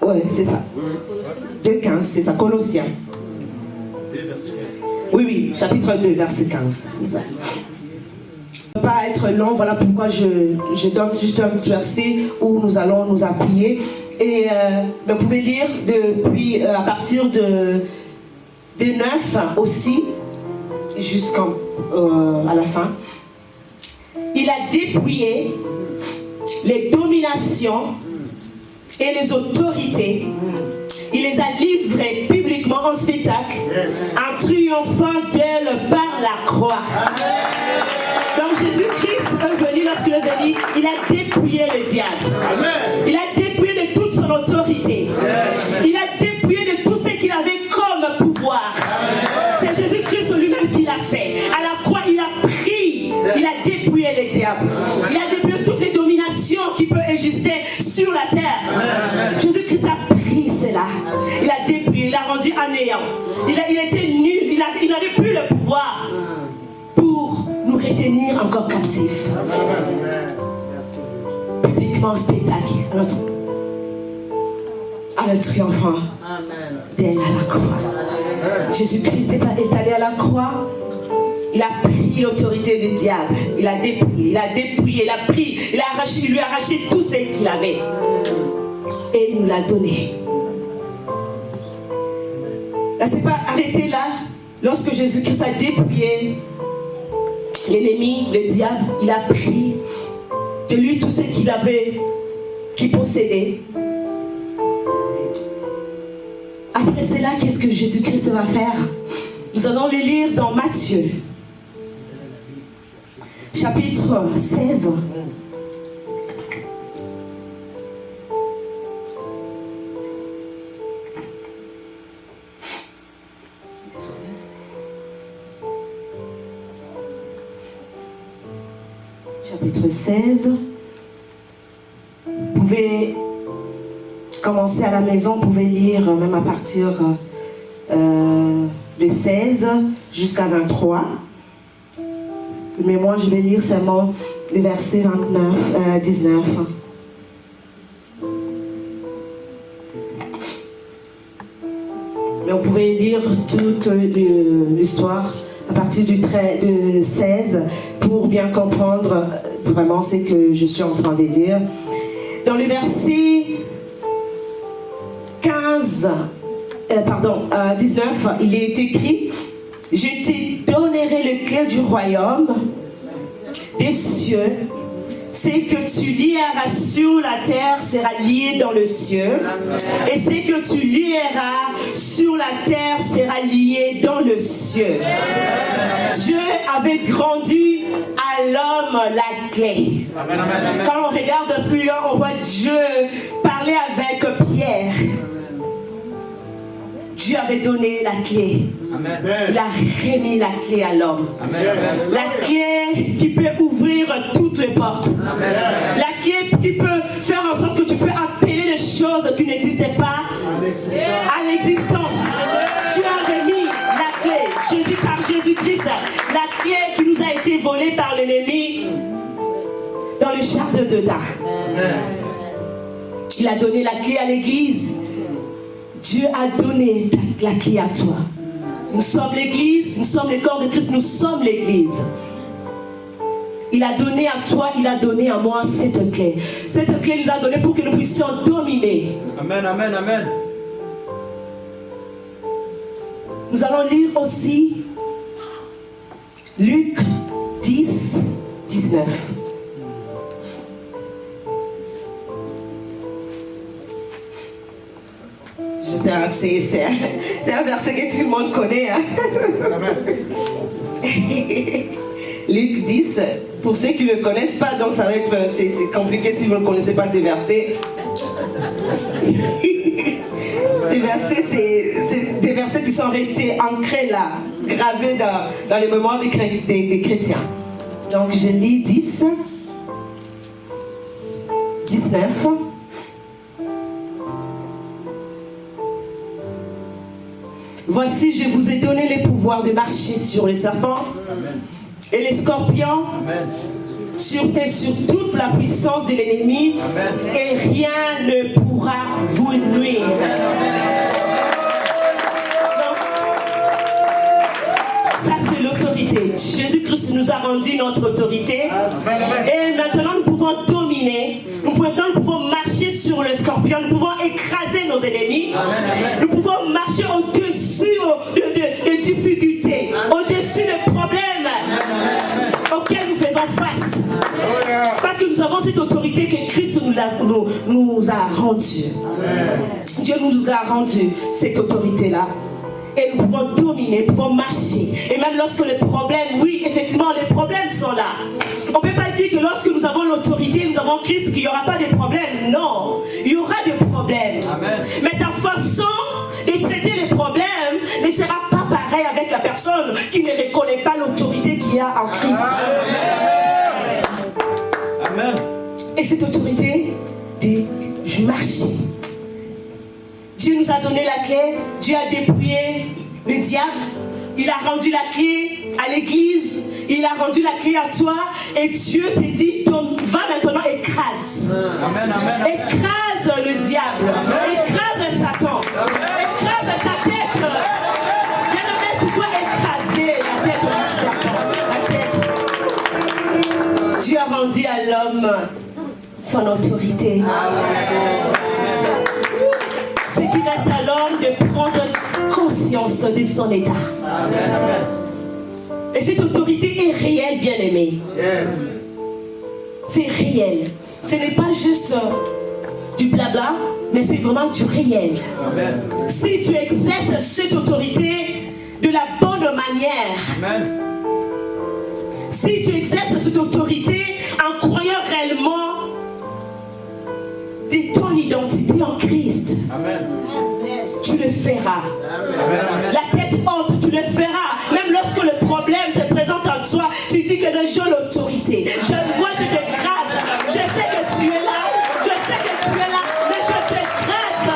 Ouais, c'est ça. 2,15, c'est ça, Colossiens. Oui, chapitre 2, verset 15. C'est ça. Ne pas être long, voilà pourquoi je donne juste un petit verset où nous allons nous appuyer. Et vous pouvez lire depuis, à partir de 9 aussi, jusqu'à la fin. Il a dépouillé les dominations et les autorités. Il les a livrées publiquement en spectacle, en triomphant d'elles par la croix. Donc Jésus-Christ est venu, lorsqu'il est venu, il a dépouillé le diable. Il a dépouillé de toute son autorité. Il a dépouillé de tout ce qu'il avait comme pouvoir. C'est Jésus-Christ lui-même qui l'a fait. À la croix, il a pris, il a dépouillé le diable. Il a dépouillé toutes les dominations qui peuvent exister sur la terre. Jésus-Christ a pris cela. Il a dépouillé, il a rendu anéant. Il était nul, il n'avait plus le pouvoir pour nous retenir encore captifs. Publiquement en spectacle, à notre triomphant d'elle à la croix. Jésus-Christ est allé à la croix. Il a pris l'autorité du diable. Il a dépouillé, il a pris, il lui a arraché tout ce qu'il avait. Et il nous l'a donné. Là, c'est pas arrêté là. Lorsque Jésus-Christ a dépouillé l'ennemi, le diable, il a pris de lui tout ce qu'il possédait. Après cela, qu'est-ce que Jésus-Christ va faire? Nous allons le lire dans Matthieu, chapitre 16. Chapitre 16. Vous pouvez commencer à la maison, vous pouvez lire même à partir de 16 jusqu'à 23. Mais moi, je vais lire seulement les versets 19. Mais on pouvait lire toute l'histoire à partir de 16 pour bien comprendre vraiment ce que je suis en train de dire. Dans le verset 19, il est écrit: je te donnerai le clé du royaume des cieux. Ce que tu lieras sur la terre sera lié dans le ciel. Et ce que tu lieras sur la terre sera lié dans le ciel. Dieu avait grandi à l'homme la clé. Quand on regarde plus loin, on voit Dieu parler avec Pierre. Dieu avait donné la clé. Amen. Il a remis la clé à l'homme. La clé qui peut ouvrir toutes les portes. Amen. La clé qui peut faire en sorte que tu peux appeler les choses qui n'existaient pas à l'existence. Dieu a remis la clé. Par Jésus-Christ, la clé qui nous a été volée par l'ennemi dans le jardin d'Éden. Il a donné la clé à l'église. Dieu a donné la clé à toi. Nous sommes l'église, nous sommes le corps de Christ, nous sommes l'église. Il a donné à toi, il a donné à moi cette clé. Cette clé nous a donné pour que nous puissions dominer. Amen, amen, amen. Nous allons lire aussi Luc 10, 19. C'est un verset que tout le monde connaît. Hein? Luc 10, pour ceux qui ne le connaissent pas, donc ça va être c'est compliqué si vous ne connaissez pas ces versets. Ces versets, c'est des versets qui sont restés ancrés là, gravés dans les mémoires des chrétiens. Donc je lis 10, 19. Voici, je vous ai donné les pouvoirs de marcher sur les serpents et les scorpions, sur toute la puissance de l'ennemi, et rien ne pourra vous nuire. Donc, ça c'est l'autorité. Jésus-Christ nous a rendu notre autorité, et maintenant nous pouvons dominer, nous pouvons marcher sur le scorpion, nous pouvons écraser nos ennemis, nous pouvons marcher au-dessus des difficultés, au-dessus des problèmes auxquels nous faisons face. Parce que nous avons cette autorité que Christ nous a rendue. Dieu nous a rendu cette autorité-là. Et nous pouvons dominer, nous pouvons marcher. Et même lorsque les problèmes, oui, effectivement, les problèmes sont là. On ne peut pas dire que lorsque nous avons l'autorité, nous avons Christ, qu'il n'y aura pas de problèmes. Non, il y aura des problèmes. Amen. Mais ta façon de traiter les problèmes ne sera pas pareille avec la personne qui ne reconnaît pas l'autorité qu'il y a en Christ. Amen. Et cette autorité dit, je marche. Dieu nous a donné la clé, Dieu a dépouillé le diable, il a rendu la clé à l'église, il a rendu la clé à toi, et Dieu te dit, va maintenant écrase. Amen, amen. Écrase le diable, écrase Satan, écrase sa tête. Bien-aimé, tu dois écraser la tête du serpent, la tête. Dieu a rendu à l'homme son autorité. Amen. Ce qui reste à l'homme de prendre conscience conscience de son état. Et cette autorité est réelle, bien-aimé. C'est réel. Ce n'est pas juste du blabla, mais c'est vraiment du réel. Si tu exerces cette autorité de la bonne manière, si tu exerces cette autorité en croyant réellement de ton identité en Christ, tu le feras. La tête haute, tu le feras. Même lorsque le problème se présente en toi, tu dis que j'ai l'autorité. Moi, je t'écrase. Je sais que tu es là. Je sais que tu es là, mais je t'écrase.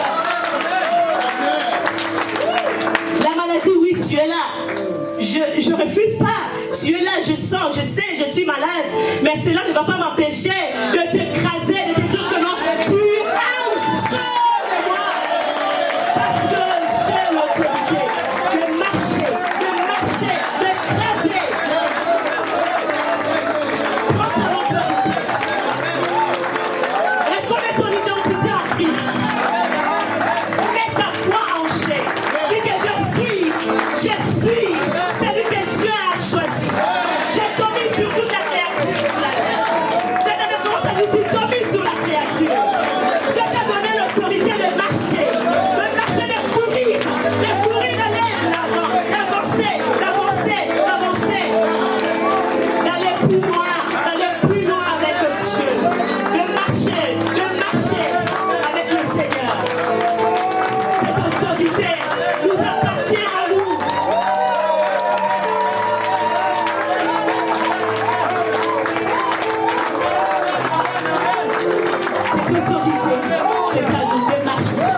La maladie, oui, tu es là. Je refuse pas. Tu es là, je sens, je sais, je suis malade. Mais cela ne va pas m'empêcher de t'écraser, de te dire que non, tu es au-dessus de moi. Parce que j'ai l'autorité de marcher, d'écraser. Prends ton autorité. Reconnais ton identité en Christ. Mets ta foi en chai. Dis que je suis celui que Dieu a choisi. J'ai commis sur toute la créature. Maintenant, commence à dire, tu commis sur la créature. Je t'ai donné l'autorité de marcher, de courir, d'aller de l'avant, d'avancer, d'aller plus loin avec Dieu, de marcher avec le Seigneur. Cette autorité nous appartient à nous. Cette autorité, c'est à nous de marcher.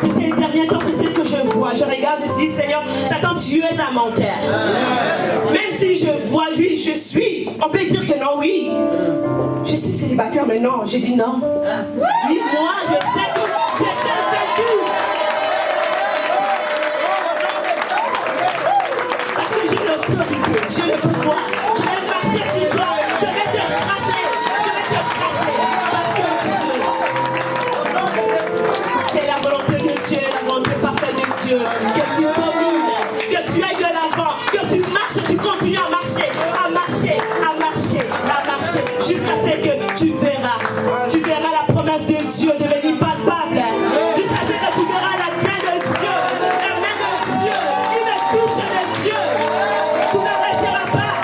Si ces derniers temps, c'est ce que je vois. Je regarde ici, Seigneur, Satan, tu es un menteur. Même si je vois, je suis. On peut dire que non, oui. Je suis célibataire, mais non, j'ai dit non. Oui, moi, je sais que j'ai vaincu. Parce que j'ai l'autorité, j'ai le pouvoir. Je vais marcher sur toi, je vais t'écraser. Parce que c'est la volonté de Dieu, la volonté parfaite de Dieu. Que tu domines, que tu ailles de l'avant, que tu marches, tu continues à marcher, jusqu'à ce que tu verras la promesse de Dieu devenir palpable. Jusqu'à ce que tu verras la main de Dieu, une touche de Dieu. Tu n'arrêteras pas.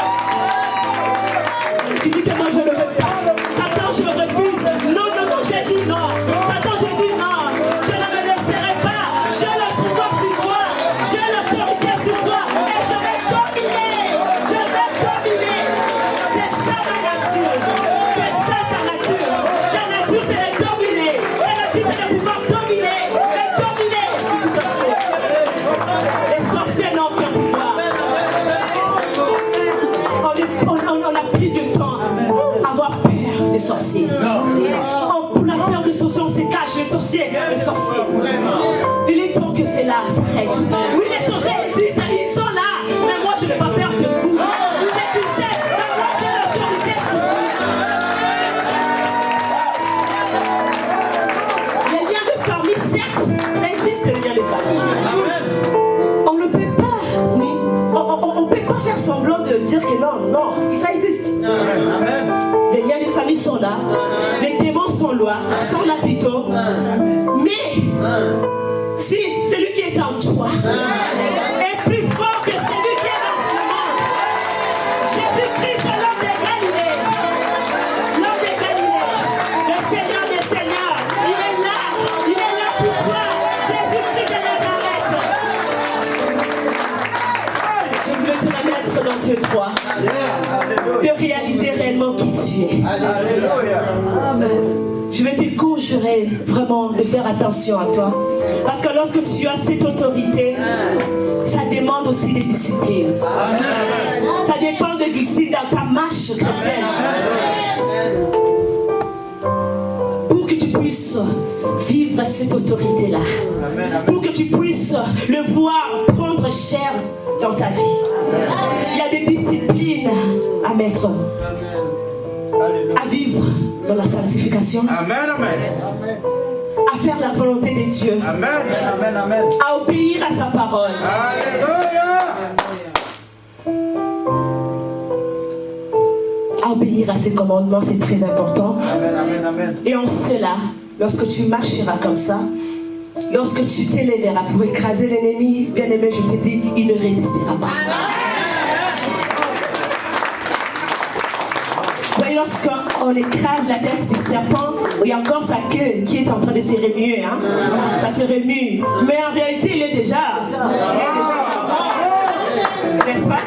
Tu dis que moi je ne veux pas. Satan, je refuse. Non, j'ai dit non. Satan, j'ai dit non. Je ne me laisserai pas. J'ai le pouvoir sur toi. J'ai l'autorité sur toi. Et je vais dominer. C'est ça ma nature. C'est ça ta nature. Ta nature, c'est de dominer. Ta nature, c'est de pouvoir dominer. Et dominer sur toute chose. Les sorciers n'ont aucun pouvoir. On a pris du temps à avoir peur des sorciers. Pour la peur des sorciers, on se cache. Les sorciers. Il est temps que cela s'arrête. Oui, les sorciers, ils sont là. Mais moi, je n'ai pas peur de vous. Vous existez, mais moi, j'ai l'autorité sur vous. Les liens de famille, certes, ça existe, les liens de famille. On ne peut pas, on peut pas faire semblant de dire que non, ça existe. Les liens de famille sont là, les démons sont là plutôt. Mais si celui qui est en toi est plus fort que celui qui est dans le monde, Jésus-Christ, l'homme de Galilée, le Seigneur des Seigneurs, il est là pour toi, Jésus-Christ de Nazareth. Je voulais te remettre dans tes droits, de réaliser réellement qui tu es. Je vais te conjurer vraiment de faire attention à toi. Parce que lorsque tu as cette autorité, ça demande aussi des disciplines. Ça dépend des disciplines dans ta marche chrétienne. Pour que tu puisses vivre cette autorité-là. Pour que tu puisses le voir prendre chair dans ta vie. Il y a des disciplines à mettre, à vivre dans la sanctification, à faire la volonté de Dieu, Amen. Amen. Amen. à obéir à sa parole. Alléluia. À obéir à ses commandements, c'est très important. Amen. Amen. Amen. Et en cela, lorsque tu marcheras comme ça, lorsque tu t'élèveras pour écraser l'ennemi, bien aimé, je te dis, il ne résistera pas. Oui, lorsqu'on écrase la tête du serpent, il y a encore sa queue qui est en train de se remuer. Hein? Ça se remue. Mais en réalité, il est déjà mort. N'est-ce pas?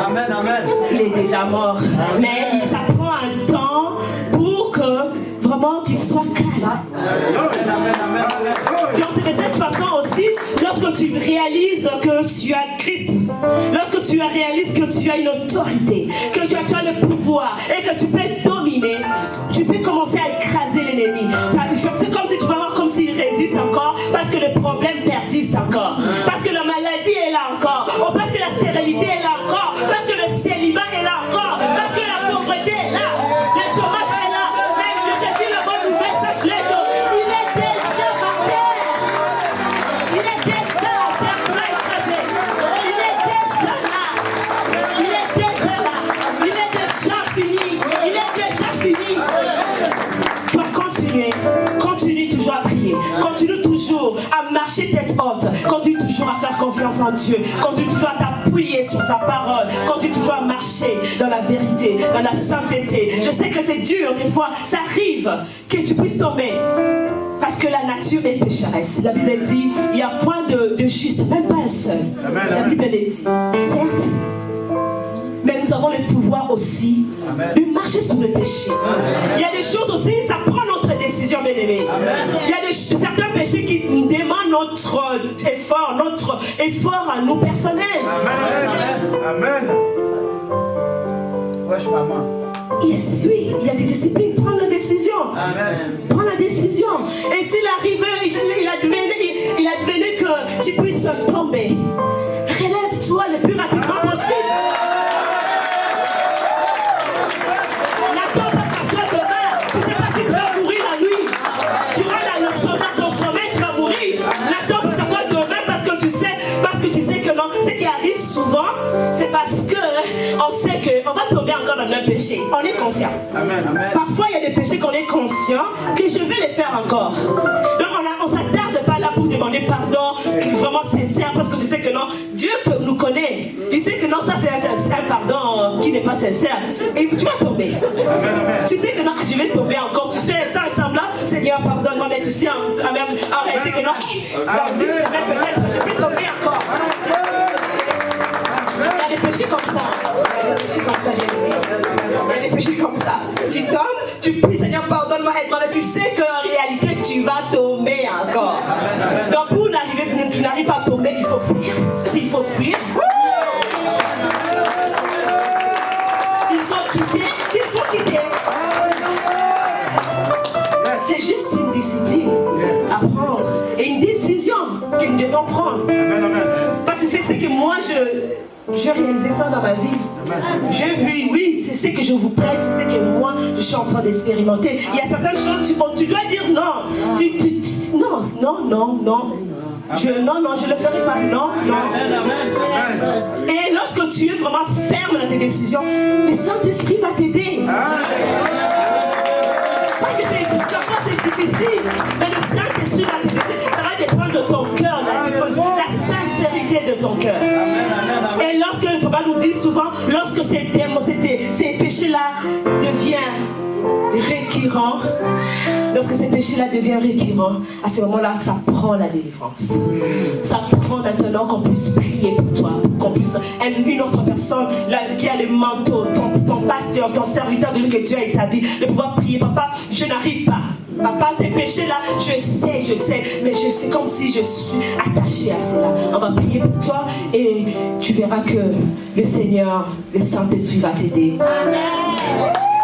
Amen. Amen. Il est déjà mort. Mais ça prend un temps pour que vraiment qu'il soit calme. Amen. Amen. Donc c'est de cette façon aussi, lorsque tu réalises que tu as Christ, lorsque tu réalises que tu as une autorité, que tu as le pouvoir et que tu peux dominer, tu peux commencer à écraser l'ennemi. C'est comme si tu vas voir comme s'il résiste encore, parce que le problème persiste encore, parce que la maladie est là encore, ou parce que la stérilité est là encore, parce que le célibat est là encore, parce que la pauvreté est là, le chômage est là. Mais je te dis la bonne nouvelle, sache-le qu'il est déjà par terre. Il est déjà à terre pour l'écraser. Il est déjà là. Il est déjà là. Il est déjà fini. Il est déjà fini. Toi, continue toujours à prier. Continue toujours à marcher tête haute. Continue toujours à faire confiance en Dieu. Continue toujours à t'appuyer sur sa parole. Continue toujours à marcher dans la vérité, dans la sainteté. Je sais que c'est dur, des fois, ça arrive que tu puisses tomber. Parce que la nature est pécheresse. La Bible dit, il n'y a point de juste, même pas un seul. Amen, La amen. Bible dit, certes, mais nous avons le pouvoir aussi de marcher sur le péché. Il y a des choses aussi, ça prend notre décision, bien aimé. Il y a certains péchés qui demandent notre effort à nous personnels. Amen. Amen. Wesh, maman. Ici, il y a des disciplines, prends la décision. Amen. Prends la décision. Et s'il arrivait, il advenait que tu puisses tomber, relève-toi le plus rapidement possible. N'attends pas que ça soit demain. Tu ne sais pas si tu vas mourir la nuit. Tu vas dans ton sommeil, tu vas mourir. N'attends pas que ça soit demain parce que tu sais que non. Ce qui arrive souvent, c'est parce que on sait qu'on va tomber encore dans un péché. On est conscient. Amen. Amen. Parfois, il y a des péchés qu'on est conscient que je vais les faire encore. Donc, on ne s'attarde pas là pour demander pardon, qui est vraiment sincère, parce que tu sais que non, Dieu nous connaît. Il sait que non, ça c'est un pardon qui n'est pas sincère. Et tu vas tomber. Amen. Amen. Tu sais que non, je vais tomber encore. Tu fais ça semblant, Seigneur, pardonne-moi, mais tu sais en réalité que non, dans une semaine peut-être, je vais tomber encore. Il y a des péchés comme ça. Il y a des péchés comme ça, bien aimé. Il y a des péchés comme ça. Tu tombes, tu pries, Seigneur, pardonne-moi, aide-moi, mais tu sais qu'en réalité, tu vas tomber encore. Donc, pour tu n'arrives pas à tomber, il faut fuir. S'il faut fuir, il faut quitter. S'il faut quitter, c'est juste une discipline à prendre et une décision que nous devons prendre. Amen. Amen. Parce que c'est ce que moi je réalisais ça dans ma vie. J'ai vu, oui, c'est ce que je vous prêche, c'est ce que moi je suis en train d'expérimenter. Il y a certaines choses, tu dois dire non. Non. Je ne le ferai pas, non. Et lorsque tu es vraiment ferme dans tes décisions, le Saint-Esprit va t'aider. Parce que parfois c'est difficile, mais le Saint-Esprit va t'aider. Ça va dépendre de ton cœur, la sincérité de ton cœur. Et lorsque le papa nous dit souvent, lorsque ces péchés-là deviennent récurrents, lorsque ces péchés-là deviennent récurrents, à ce moment-là, ça prend la délivrance. Ça prend maintenant qu'on puisse prier pour toi, qu'on puisse une autre personne là, qui a le manteau, ton pasteur, ton serviteur de Dieu que Dieu a établi, de pouvoir prier. Papa, je n'arrive pas. Papa, ces péchés-là, je sais, mais je suis comme si je suis attachée à cela. On va prier pour toi et tu verras que le Seigneur, le Saint-Esprit va t'aider.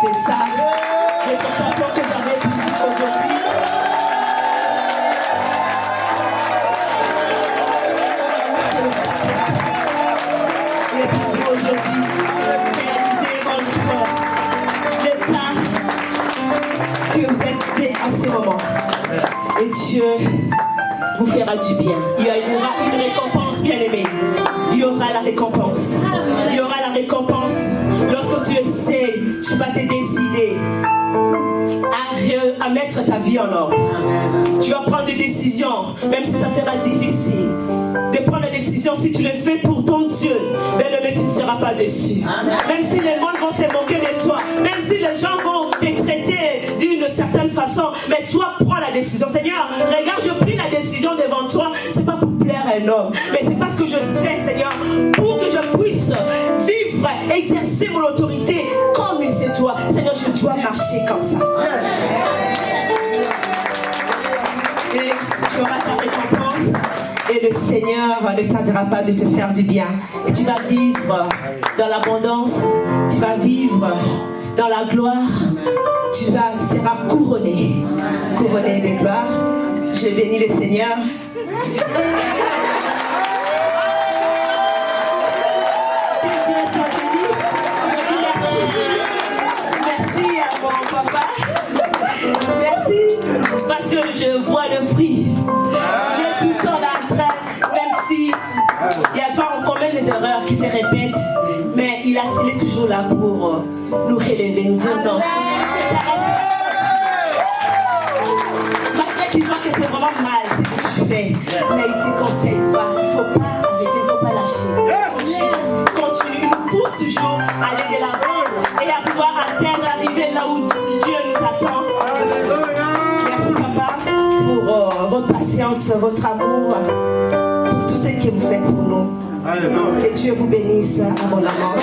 C'est ça, l'exhortation que j'avais pour vous aujourd'hui. Et pour vous aujourd'hui, réalisez votre l'état que vous êtes à ce moment. Et fera du bien. Il y aura une récompense, bien-aimé. Il y aura la récompense. Il y aura la récompense. Lorsque tu essaies, tu vas te décider à mettre ta vie en ordre. Tu vas prendre des décisions, même si ça sera difficile. De prendre des décisions, si tu le fais pour ton Dieu, bien-aimé, tu ne seras pas déçu. Même si les monde vont se moquer de toi, même si les gens vont te traiter d'une certaine façon, mais toi prends la décision. Seigneur, regarde, je prie la décision devant toi. C'est pas pour plaire à un homme, mais c'est parce que je sais, Seigneur, pour que je puisse vivre, exercer mon autorité comme c'est toi. Seigneur, je dois marcher comme ça. Et tu auras ta récompense. Et le Seigneur ne tardera pas de te faire du bien. Et tu vas vivre dans l'abondance. Tu vas vivre dans la gloire. Tu seras couronné. Couronné de gloire. Je bénis le Seigneur. Que Dieu soit béni. Je dis merci. Merci à mon papa. Merci. Parce que je vois le fruit. Il est tout le temps là en train, même si il y a fois on commet les erreurs qui se répètent, mais il est toujours là pour nous relever, nous dire non. Malgré qu'il voit que c'est vraiment mal ce que tu fais, mais il te conseille, va, il ne faut pas arrêter, il ne faut pas lâcher. Continue, il nous pousse toujours à aller de l'avant et à pouvoir atteindre, arriver là où Dieu nous attend. Merci papa pour votre patience, votre amour, pour tout ce que vous faites pour nous. Que Dieu vous bénisse abondamment.